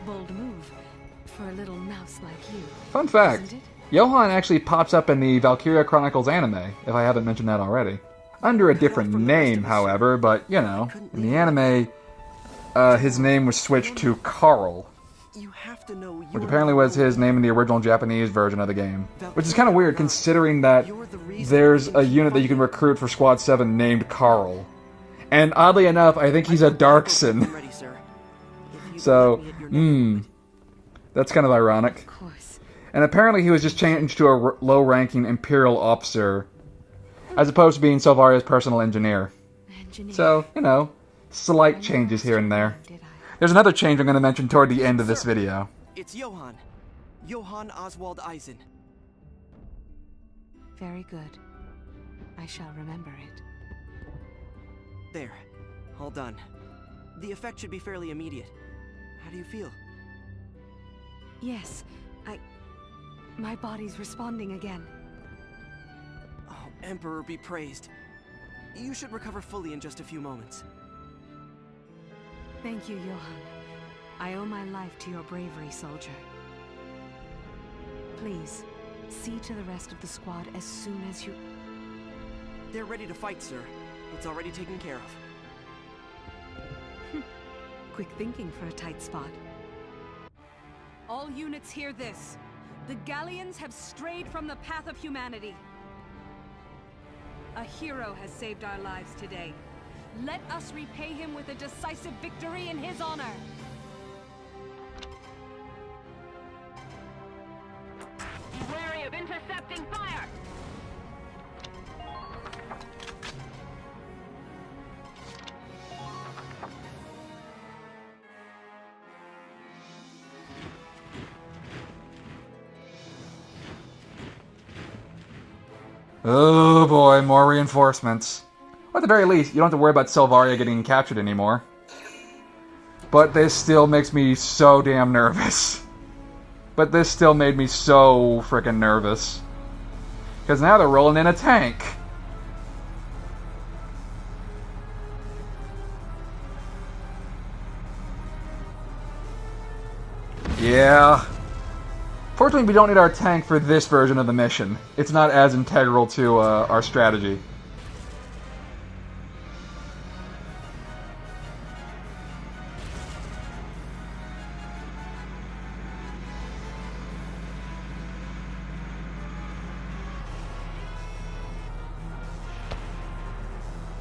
Bold move for a little mouse like you. Fun fact, Isn't it? Johann actually pops up in the Valkyria Chronicles anime, if I haven't mentioned that already. Under a different name, however, but, you know, in the anime, his name was switched to Carl, You have to know which apparently was his name in the original Japanese version of the game. Which is kind of weird, considering that there's a unit that you can recruit for Squad 7 named Carl. And oddly enough, I think he's a Darkson. Ready, sir. If you'd So, let me at your next moment. That's kind of ironic. Of course. And apparently he was just changed to a low-ranking Imperial officer, as opposed to being Selvaria's personal engineer. Engineer. So, you know, slight changes here and there. Did I? There's another change I'm going to mention toward the end of this video. It's Johann. Johann Oswald Eisen. Very good. I shall remember it. There. All done. The effect should be fairly immediate. How do you feel? Yes, my body's responding again. Oh, Emperor be praised. You should recover fully in just a few moments. Thank you, Johann. I owe my life to your bravery, soldier. Please, See to the rest of the squad as soon as you... They're ready to fight, sir. It's already taken care of. Quick thinking for a tight spot. All units hear this. The Galleons have strayed from the path of humanity. A hero has saved our lives today. Let us repay him with a decisive victory in his honor. Be wary of intercepting fire! Oh boy, more reinforcements. Or at the very least, you don't have to worry about Selvaria getting captured anymore. But this still makes me so damn nervous. But this still made me so freaking nervous. Because now they're rolling in a tank. Yeah. Fortunately, we don't need our tank for this version of the mission. It's not as integral to our strategy.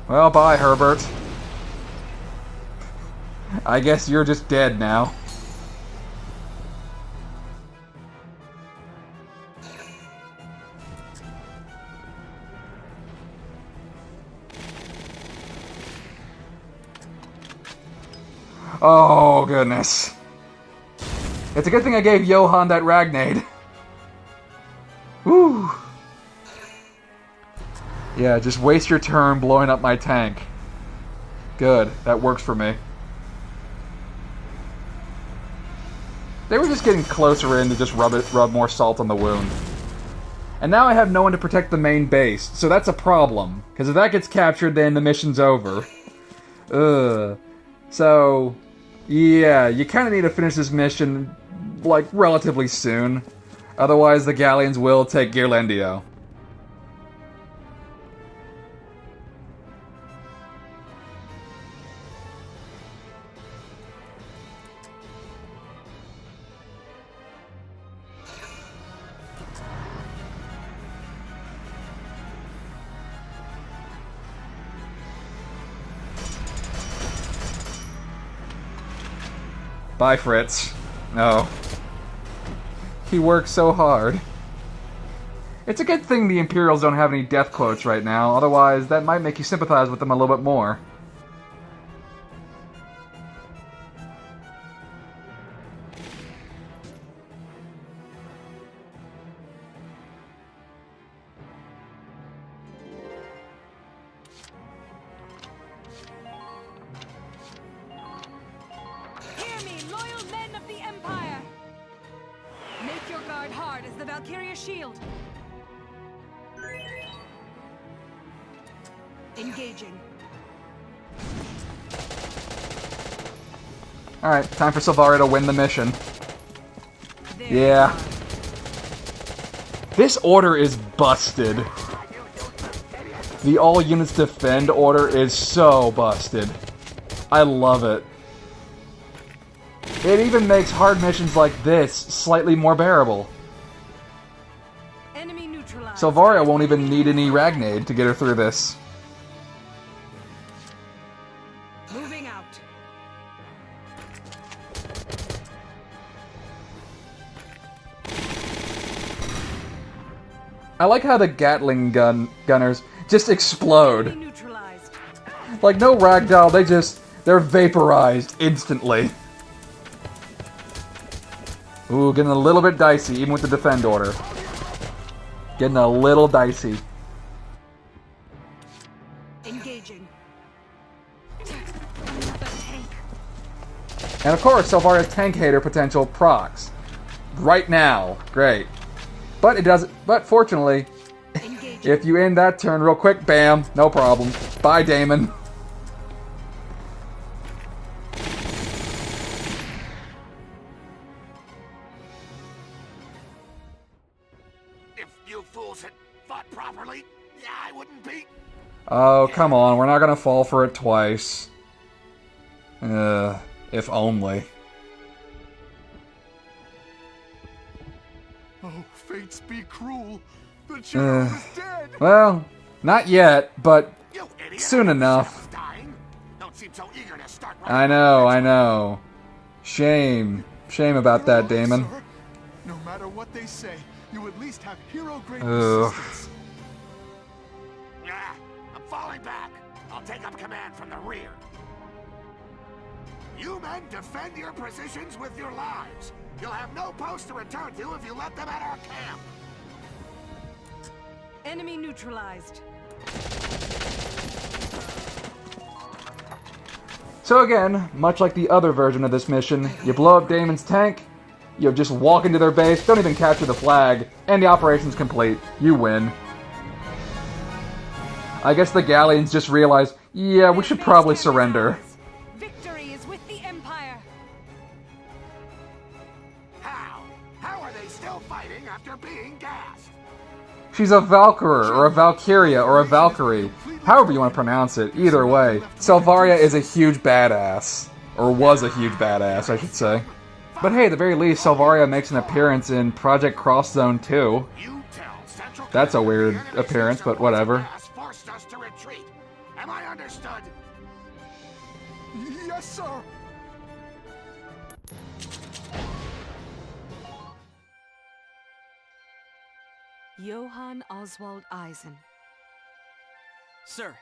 Well, bye, Herbert. I guess you're just dead now. Oh, goodness. It's a good thing I gave Johann that Ragnade. Woo. Yeah, just waste your turn blowing up my tank. Good, that works for me. They were just getting closer in to just rub more salt on the wound. And now I have no one to protect the main base, so that's a problem. Because if that gets captured, then the mission's over. Ugh. So, yeah, you kind of need to finish this mission, like, relatively soon. Otherwise, the Galleons will take Geirlandio. Bye, Fritz. No. He works so hard. It's a good thing the Imperials don't have any death quotes right now, otherwise that might make you sympathize with them a little bit more. Hear me, loyal men of the Empire! Make your guard hard as the Valkyria shield. Engaging. Alright, time for Selvaria to win the mission. There Yeah. This order is busted. The all units defend order is so busted. I love it. It even makes hard missions like this slightly more bearable. Enemy neutralized. Selvaria won't even need any Ragnade to get her through this. Moving out. I like how the Gatling gunners just explode. Enemy neutralized. Like no ragdoll, they're vaporized instantly. Ooh, getting a little bit dicey, even with the defend order. Getting a little dicey. Engaging. And of course, Selvaria's tank hater potential procs. Right now. Great. But it doesn't. But fortunately, if you end that turn real quick, bam, no problem. Bye, Damon. If fools had fought properly, I wouldn't be. Oh, come on. We're not gonna fall for it twice. If only. Oh, fates be cruel. The general is dead. Well, not yet, but You idiot. soon enough. Shadow's dying. Don't seem so eager to start. I know. Shame. Shame about that, Damon. Sir, no matter what they say, you at least have hero-grade Ugh. persistence. I'm falling back. I'll take up command from the rear. You men defend your positions with your lives. You'll have no post to return to if you let them at our camp. Enemy neutralized. So again, much like the other version of this mission, you blow up Damon's tank, you just walk into their base, don't even capture the flag, and the operation's complete. You win. I guess the Galleons just realized, yeah, we should probably surrender. Victory is with the Empire. How? How are they still fighting after being gassed? She's a Valkyrie, or a Valkyria, or a Valkyrie. However you want to pronounce it, either way. Selvaria is a huge badass. Or was a huge badass, I should say. But hey, at the very least, Selvaria makes an appearance in Project Cross Zone 2. You tell Central That's a Command weird the enemy appearance, sister but whatever. gas forced us to retreat. Am I understood? Yes, sir. Johann Oswald Eisen. Sir,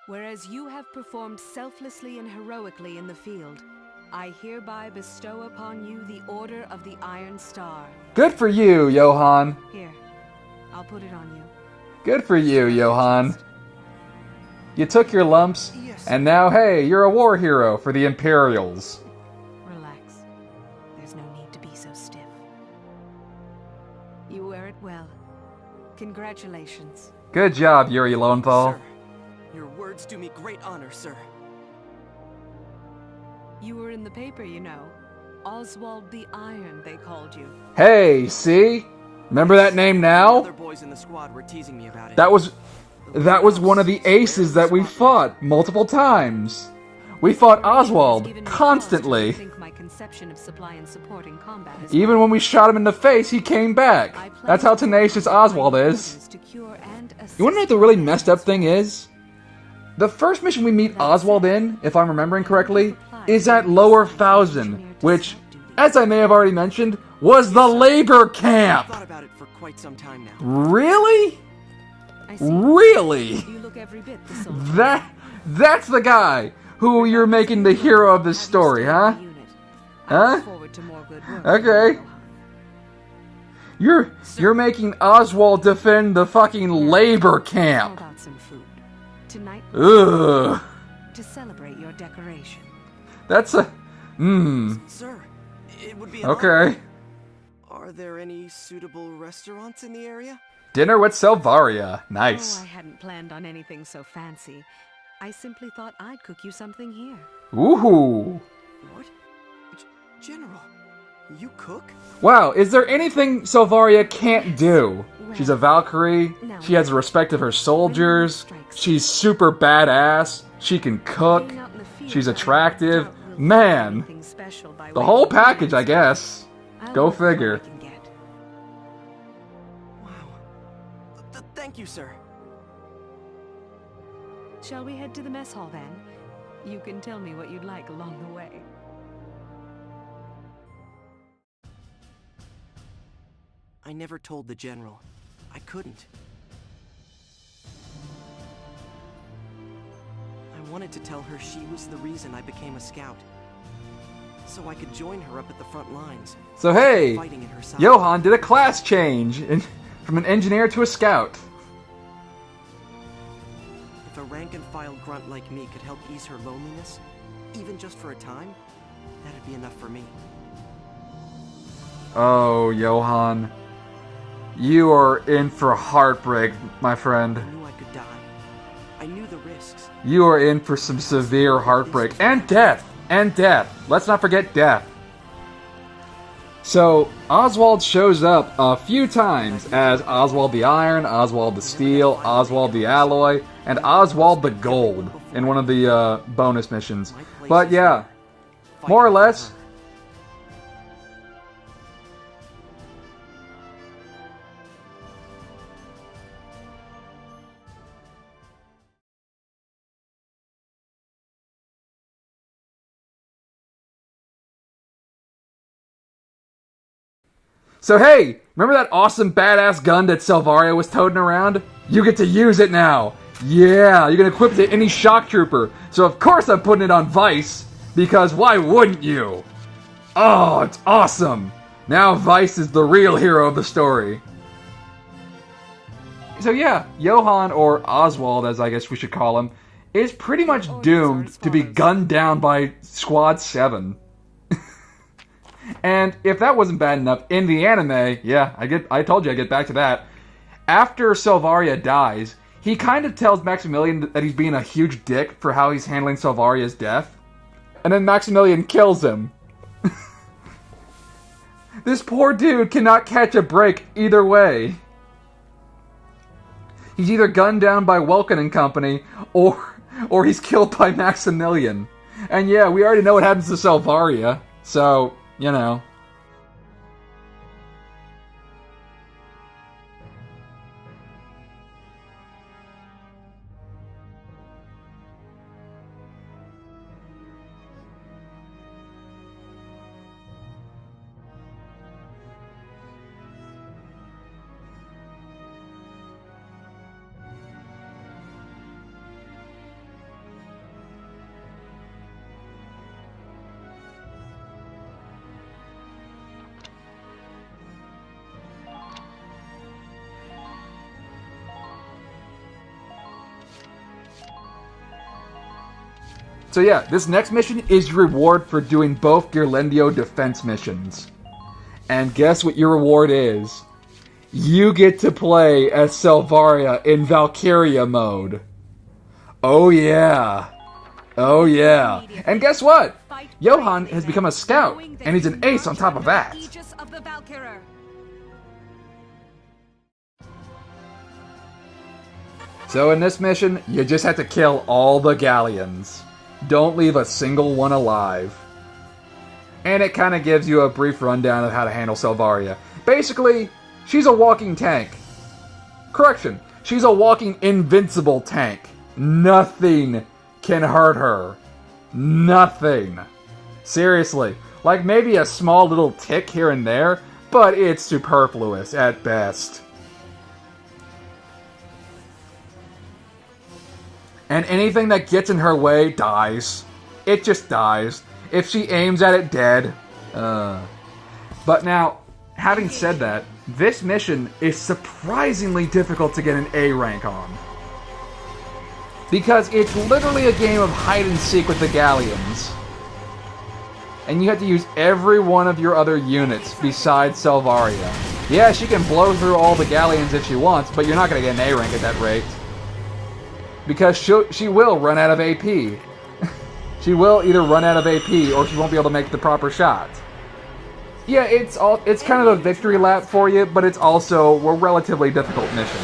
Whereas you have performed selflessly and heroically in the field, I hereby bestow upon you the Order of the Iron Star. Good for you, Johann. Here, I'll put it on you. Good for you, Johann. You took your lumps, Yes. and now, hey, you're a war hero for the Imperials. Relax. There's no need to be so stiff. You wear it well. Congratulations. Good job, Yuri Lowenthal. Sir, your words do me great honor, sir. You were in the paper, you know. Oswald the Iron, they called you. Hey, see? Remember that name The now? other boys in the squad were teasing me about it. That was one of the aces that we fought multiple times. We fought Oswald Given me constantly. cause to rethink my conception of supply and support in combat as Even when we shot him in the face, he came back. I plan That's how to tenacious provide Oswald is. orders to cure and assist You wanna know what the really messed up thing is? The first mission we meet Oswald in, if I'm remembering correctly, is at Lower Thousand, which, as I may have already mentioned, was the labor I've camp! thought about it for quite some time now. Really? I see. Really? You look every bit the soldier. That's the guy who you're making the hero of this story, huh? Huh? Forward to more good work. Okay. You're making Oswald defend the fucking labor How camp. about some food? Tonight, Ugh. to celebrate your decoration. That's a... Sir, it would be an honor. Okay. Are there any suitable restaurants in the area? Dinner with Selvaria. Oh, Nice. I hadn't planned on anything so fancy. I simply thought I'd cook you something here. Woohoo. What? General, you cook? Wow, is there anything Selvaria can't do? She's a Valkyrie. She has the respect of her soldiers. She's super badass. She can cook. Being out in the field, She's I attractive. doubt we'll Man. do anything special by The way whole of package, I meals. guess. I'll Go look for what figure. I can get. Wow. Thank you, sir. Shall we head to the mess hall then? You can tell me what you'd like along the way. I never told the general. I couldn't. I wanted to tell her she was the reason I became a scout. So I could join her up at the front lines. So hey, Fighting at her side. Johann did a class change from an engineer to a scout. If a rank-and-file grunt like me could help ease her loneliness, even just for a time, that'd be enough for me. Oh, Johann. You are in for heartbreak, my friend. I knew I could die. I knew the risks. You are in for some severe heartbreak. And death! And death! Let's not forget death. So, Oswald shows up a few times as Oswald the Iron, Oswald the Steel, Oswald the Alloy, and Oswald the Gold in one of the bonus missions. But yeah, more or less. So hey, remember that awesome badass gun that Selvaria was toting around? You get to use it now! Yeah, you can equip it to any shock trooper. So of course I'm putting it on Vice, because why wouldn't you? Oh, it's awesome! Now Vice is the real hero of the story. So yeah, Johann, or Oswald as I guess we should call him, is pretty much doomed to be gunned down by Squad 7. And if that wasn't bad enough, in the anime, yeah, I told you I'd get back to that. After Selvaria dies, he kind of tells Maximilian that he's being a huge dick for how he's handling Selvaria's death. And then Maximilian kills him. This poor dude cannot catch a break either way. He's either gunned down by Welkin and company, or he's killed by Maximilian. And yeah, we already know what happens to Selvaria, so, you know. So yeah, this next mission is your reward for doing both Gearlendio defense missions. And guess what your reward is? You get to play as Selvaria in Valkyria mode. Oh yeah. Oh yeah. And guess what? Johann has become a scout, and he's an ace on top of that. So in this mission, you just have to kill all the galleons. Don't leave a single one alive. And it kind of gives you a brief rundown of how to handle Selvaria. Basically, she's a walking tank. Correction, she's a walking invincible tank. Nothing can hurt her. Nothing. Seriously, like maybe a small little tick here and there, but it's superfluous at best. And anything that gets in her way dies. It just dies. If she aims at it, dead. But now, having said that, this mission is surprisingly difficult to get an A rank on. Because it's literally a game of hide and seek with the galleons. And you have to use every one of your other units besides Selvaria. Yeah, she can blow through all the galleons if she wants, but you're not going to get an A rank at that rate. Because she will run out of AP. She will either run out of AP or she won't be able to make the proper shot. Yeah, it's kind of a victory lap for you, but it's also a relatively difficult mission.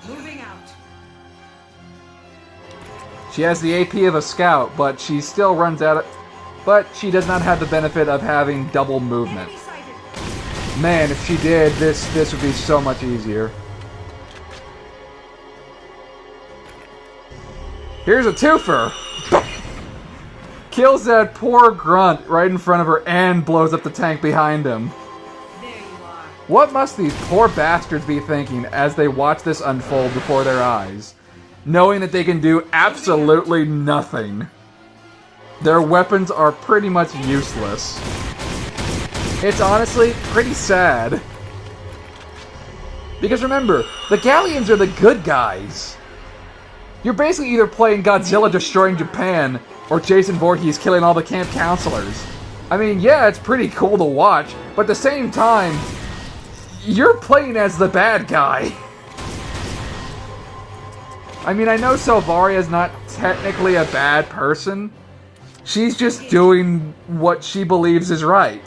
Moving out. She has the AP of a scout, but she still runs out of... But she does not have the benefit of having double movement. Man, if she did, this would be so much easier. Here's a twofer! Kills that poor grunt right in front of her and blows up the tank behind him. There you are. What must these poor bastards be thinking as they watch this unfold before their eyes, knowing that they can do absolutely nothing? Their weapons are pretty much useless. It's honestly pretty sad. Because remember, the Galleons are the good guys. You're basically either playing Godzilla destroying Japan, or Jason Voorhees killing all the camp counselors. I mean, yeah, it's pretty cool to watch, but at the same time, you're playing as the bad guy. I mean, I know Selvaria is not technically a bad person, She's just doing what she believes is right.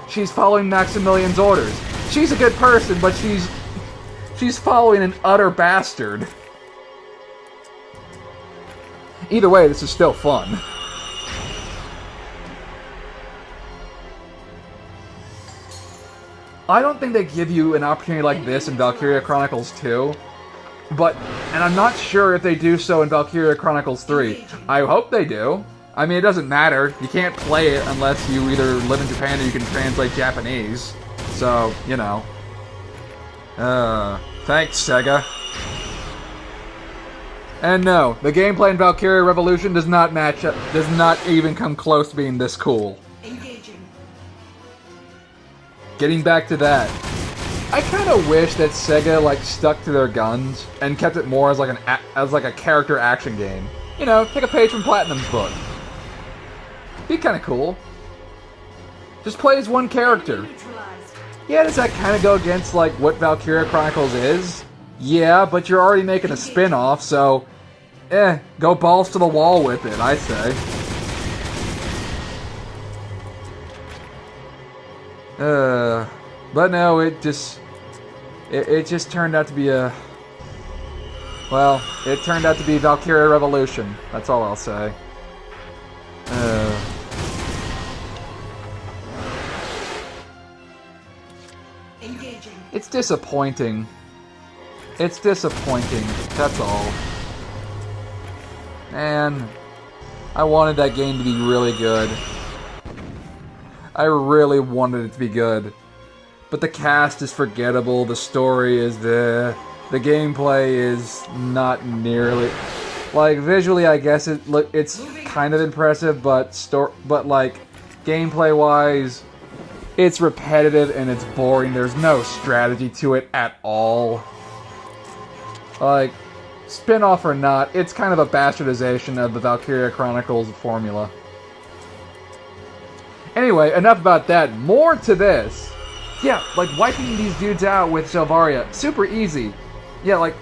She's following Maximilian's orders. She's a good person, but she's following an utter bastard. Either way, this is still fun. I don't think they give you an opportunity like this in Valkyria Chronicles 2. And I'm not sure if they do so in Valkyria Chronicles 3. I hope they do. I mean, it doesn't matter. You can't play it unless you either live in Japan or you can translate Japanese. So, you know. Thanks, Sega. And no, the gameplay in Valkyria Revolution does not match up, does not even come close to being this cool. Engaging. Getting back to that, I kind of wish that Sega like stuck to their guns and kept it more as like a character action game. You know, take a page from Platinum's book. Be kind of cool. Just play as one character. Yeah, does that kind of go against like what Valkyria Chronicles is? Yeah, but you're already making a spin-off, so go balls to the wall with it, I say. But no, it just turned out to be it turned out to be Valkyria Revolution. That's all I'll say. Engaging. It's disappointing. It's disappointing, that's all. And I wanted that game to be really good. I really wanted it to be good. But the cast is forgettable, the story is the gameplay is not nearly... Like, visually, I guess it's kind of impressive, but like, gameplay-wise, it's repetitive and it's boring. There's no strategy to it at all. Like, spin-off or not, it's kind of a bastardization of the Valkyria Chronicles formula. Anyway, enough about that. More to this. Yeah, like, wiping these dudes out with Selvaria, super easy. Yeah, like,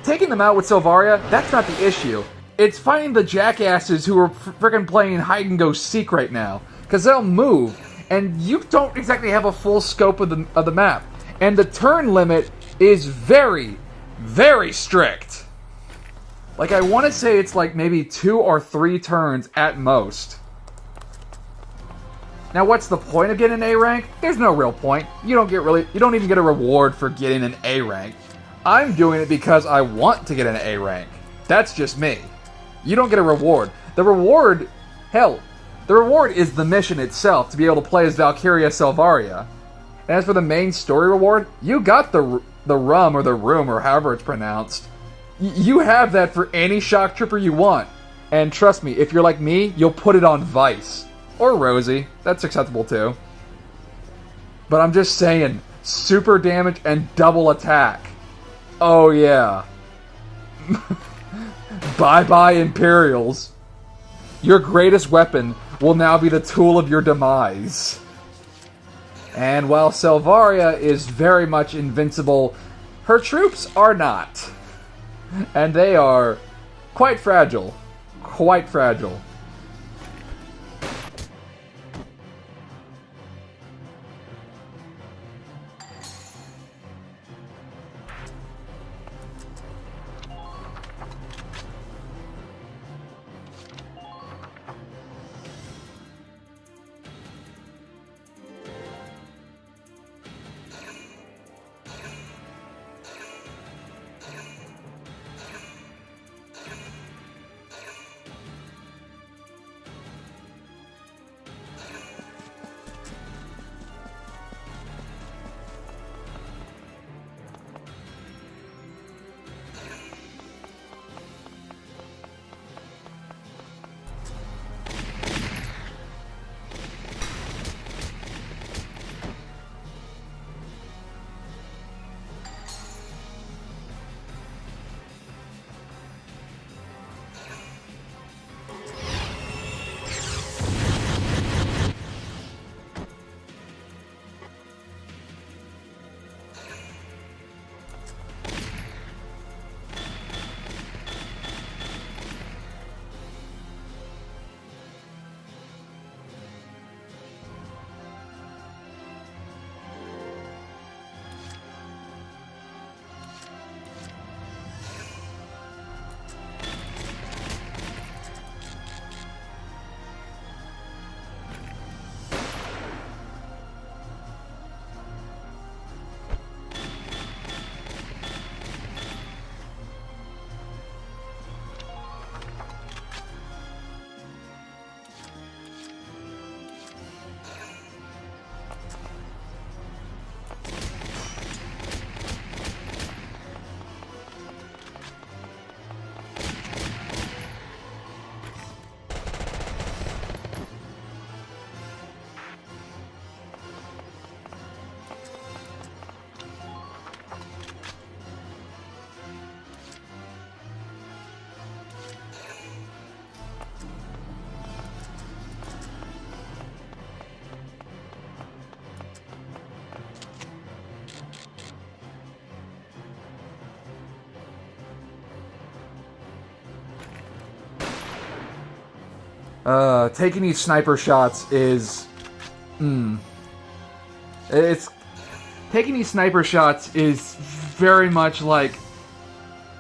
taking them out with Selvaria, that's not the issue. It's finding the jackasses who are frickin' playing hide-and-go-seek right now. Because they'll move, and you don't exactly have a full scope of the map. And the turn limit is very, very strict. Like, I want to say it's like maybe 2 or 3 turns at most. Now, what's the point of getting an A rank? There's no real point. You don't even get a reward for getting an A rank. I'm doing it because I want to get an A rank. That's just me. You don't get a reward. The reward is the mission itself, to be able to play as Valkyria Selvaria. And as for the main story reward, you got the rum or the room or however it's pronounced. You have that for any shock trooper you want. And trust me, if you're like me, you'll put it on Vice. Or Rosie. That's acceptable too. But I'm just saying, super damage and double attack. Oh yeah. Bye-bye Imperials. Your greatest weapon will now be the tool of your demise. And while Selvaria is very much invincible, her troops are not. And they are quite fragile. Quite fragile. Taking these sniper shots is... Taking these sniper shots is very much like...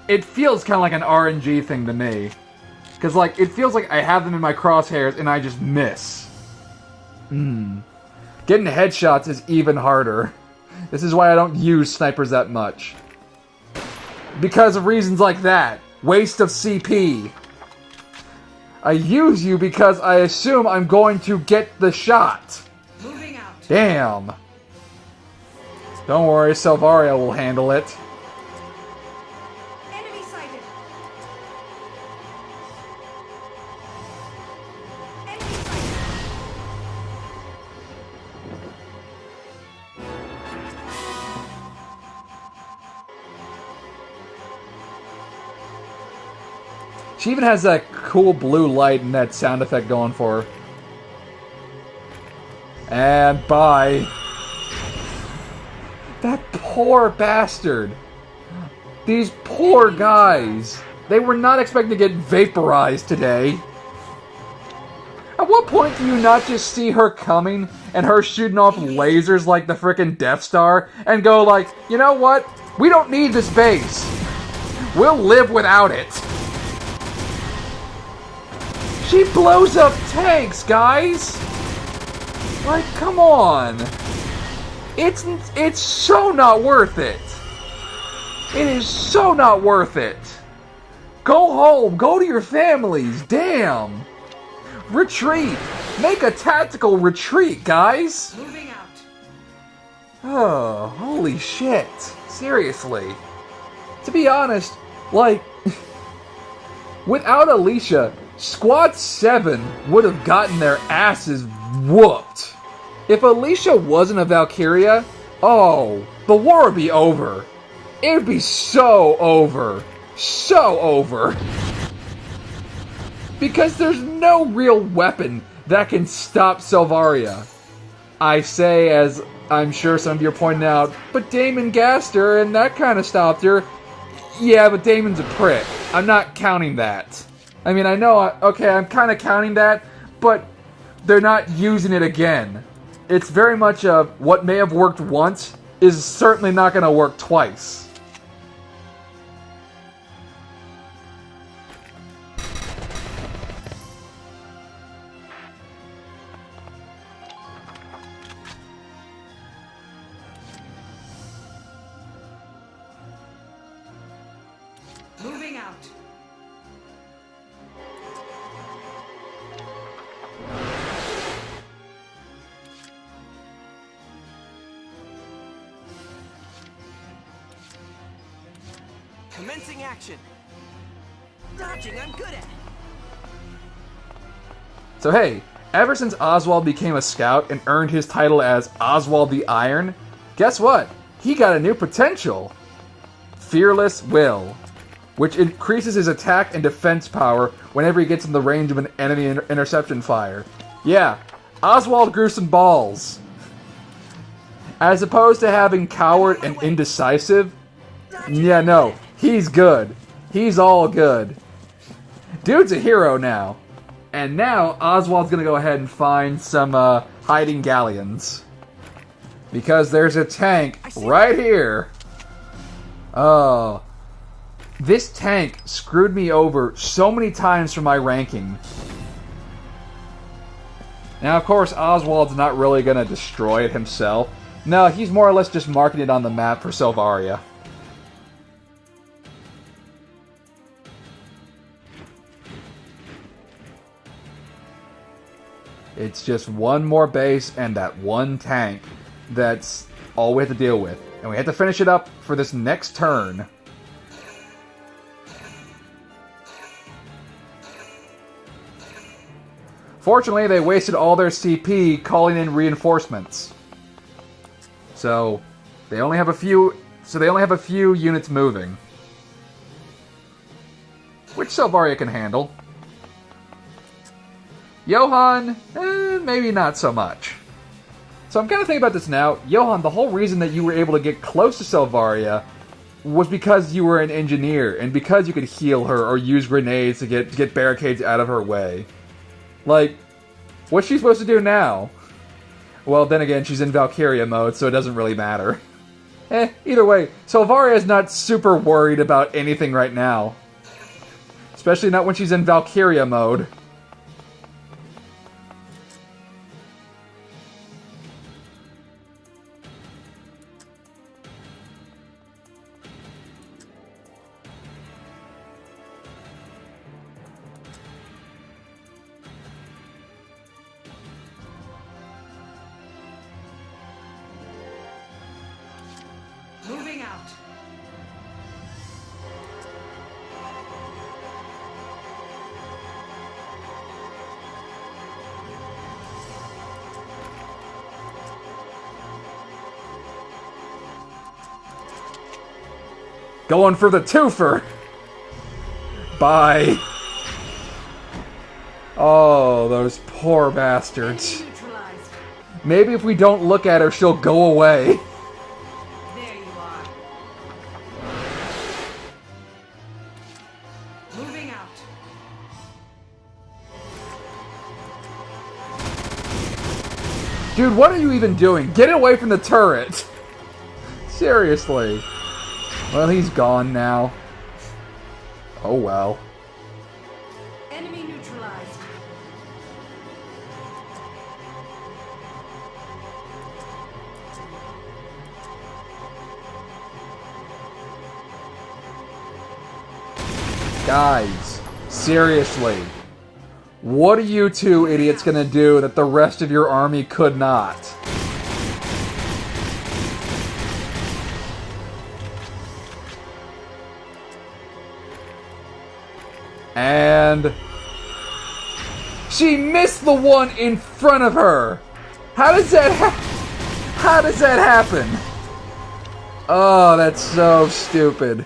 It feels kind of like an RNG thing to me. Because, like, it feels like I have them in my crosshairs and I just miss. Getting headshots is even harder. This is why I don't use snipers that much. Because of reasons like that. Waste of CP. I use you because I assume I'm going to get the shot. Moving out. Damn. Don't worry, Salvaria will handle it. Enemy sighted. Enemy sighted. She even has that cool blue light and that sound effect going for her. And bye. That poor bastard. These poor guys. They were not expecting to get vaporized today. At what point do you not just see her coming and her shooting off lasers like the frickin' Death Star and go like, you know what? We don't need this base. We'll live without it. She blows up tanks, guys! Like, come on! It's so not worth it! It is so not worth it! Go home! Go to your families! Damn! Retreat! Make a tactical retreat, guys! Moving out. Oh, holy shit. Seriously. To be honest, like... without Alicia... Squad 7 would have gotten their asses whooped. If Alicia wasn't a Valkyria, oh, the war would be over. It would be so over. So over. Because there's no real weapon that can stop Salvaria. I say, as I'm sure some of you are pointing out, but Damon gassed her and that kind of stopped her. Yeah, but Damon's a prick. I'm not counting that. I mean, I know, okay, I'm kind of counting that, but they're not using it again. It's very much a, what may have worked once is certainly not going to work twice. Moving out. Commencing action. Dodging, I'm good at. So hey, ever since Oswald became a scout and earned his title as Oswald the Iron, guess what? He got a new potential. Fearless Will, which increases his attack and defense power whenever he gets in the range of an enemy interception fire. Yeah, Oswald grew some balls. As opposed to having coward and indecisive, yeah, no, he's good. He's all good. Dude's a hero now. And now, Oswald's gonna go ahead and find some hiding galleons. Because there's a tank right here. Oh. This tank screwed me over so many times for my ranking. Now, of course, Oswald's not really gonna destroy it himself. No, he's more or less just marking it on the map for Salvaria. It's just one more base and that one tank. That's all we have to deal with. And we have to finish it up for this next turn. Fortunately, they wasted all their CP calling in reinforcements. So they only have a few units moving. Which Salvaria can handle. Johan, maybe not so much. So I'm kind of thinking about this now. Johan, the whole reason that you were able to get close to Salvaria was because you were an engineer, and because you could heal her or use grenades to get barricades out of her way. Like, what's she supposed to do now? Well, then again, she's in Valkyria mode, so it doesn't really matter. Either way, Salvaria is not super worried about anything right now. Especially not when she's in Valkyria mode. Moving out. Going for the twofer! Bye! Oh, those poor bastards. Neutralized. Maybe if we don't look at her, she'll go away. There you are. Moving out. Dude, what are you even doing? Get away from the turret! Seriously. Well, he's gone now. Oh well. Enemy neutralized. Guys, seriously. What are you two idiots gonna do that the rest of your army could not? And she missed the one in front of her. How does that happen? Oh, that's so stupid.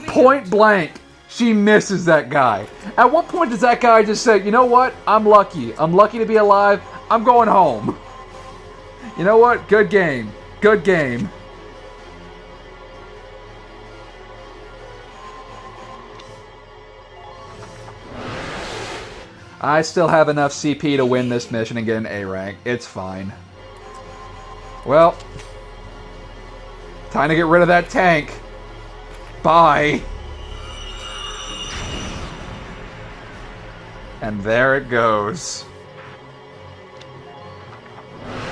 Point blank, she misses that guy. At what point does that guy just say, you know what? I'm lucky. I'm lucky to be alive. I'm going home. You know what? Good game. Good game. I still have enough CP to win this mission and get an A rank. It's fine. Well, time to get rid of that tank. Bye. And there it goes.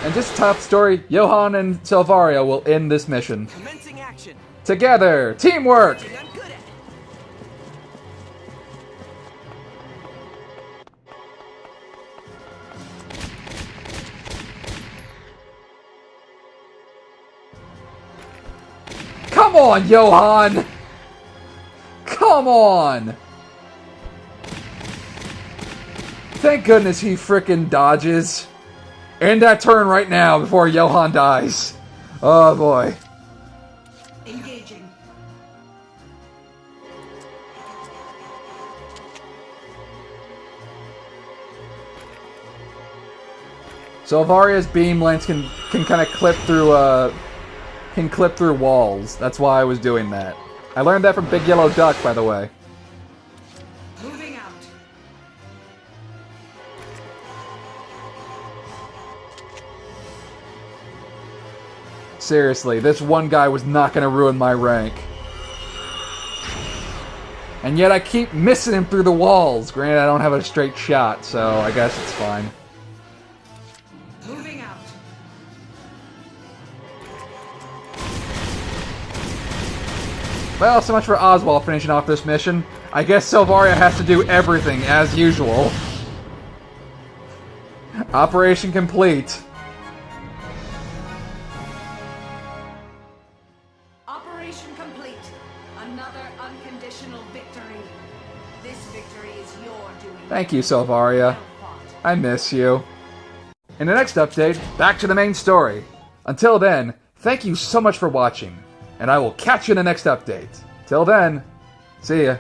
And just top story, Johan and Salvaria will end this mission. Commencing action. Together! Teamwork! I'm good at it. Come on, Johan! Come on! Thank goodness he frickin' dodges. End that turn right now before Johan dies. Oh boy. Engaging. So Alvaria's beam lengths can kind of clip through walls. That's why I was doing that. I learned that from Big Yellow Duck, by the way. Moving out. Seriously, this one guy was not going to ruin my rank. And yet I keep missing him through the walls. Granted, I don't have a straight shot, so I guess it's fine. Moving out. Well, so much for Oswald finishing off this mission. I guess Salvaria has to do everything, as usual. Operation complete. Operation complete. Another unconditional victory. This victory is your doing. Thank you, Salvaria. I miss you. In the next update, back to the main story. Until then, thank you so much for watching, and I will catch you in the next update. Till then, see ya.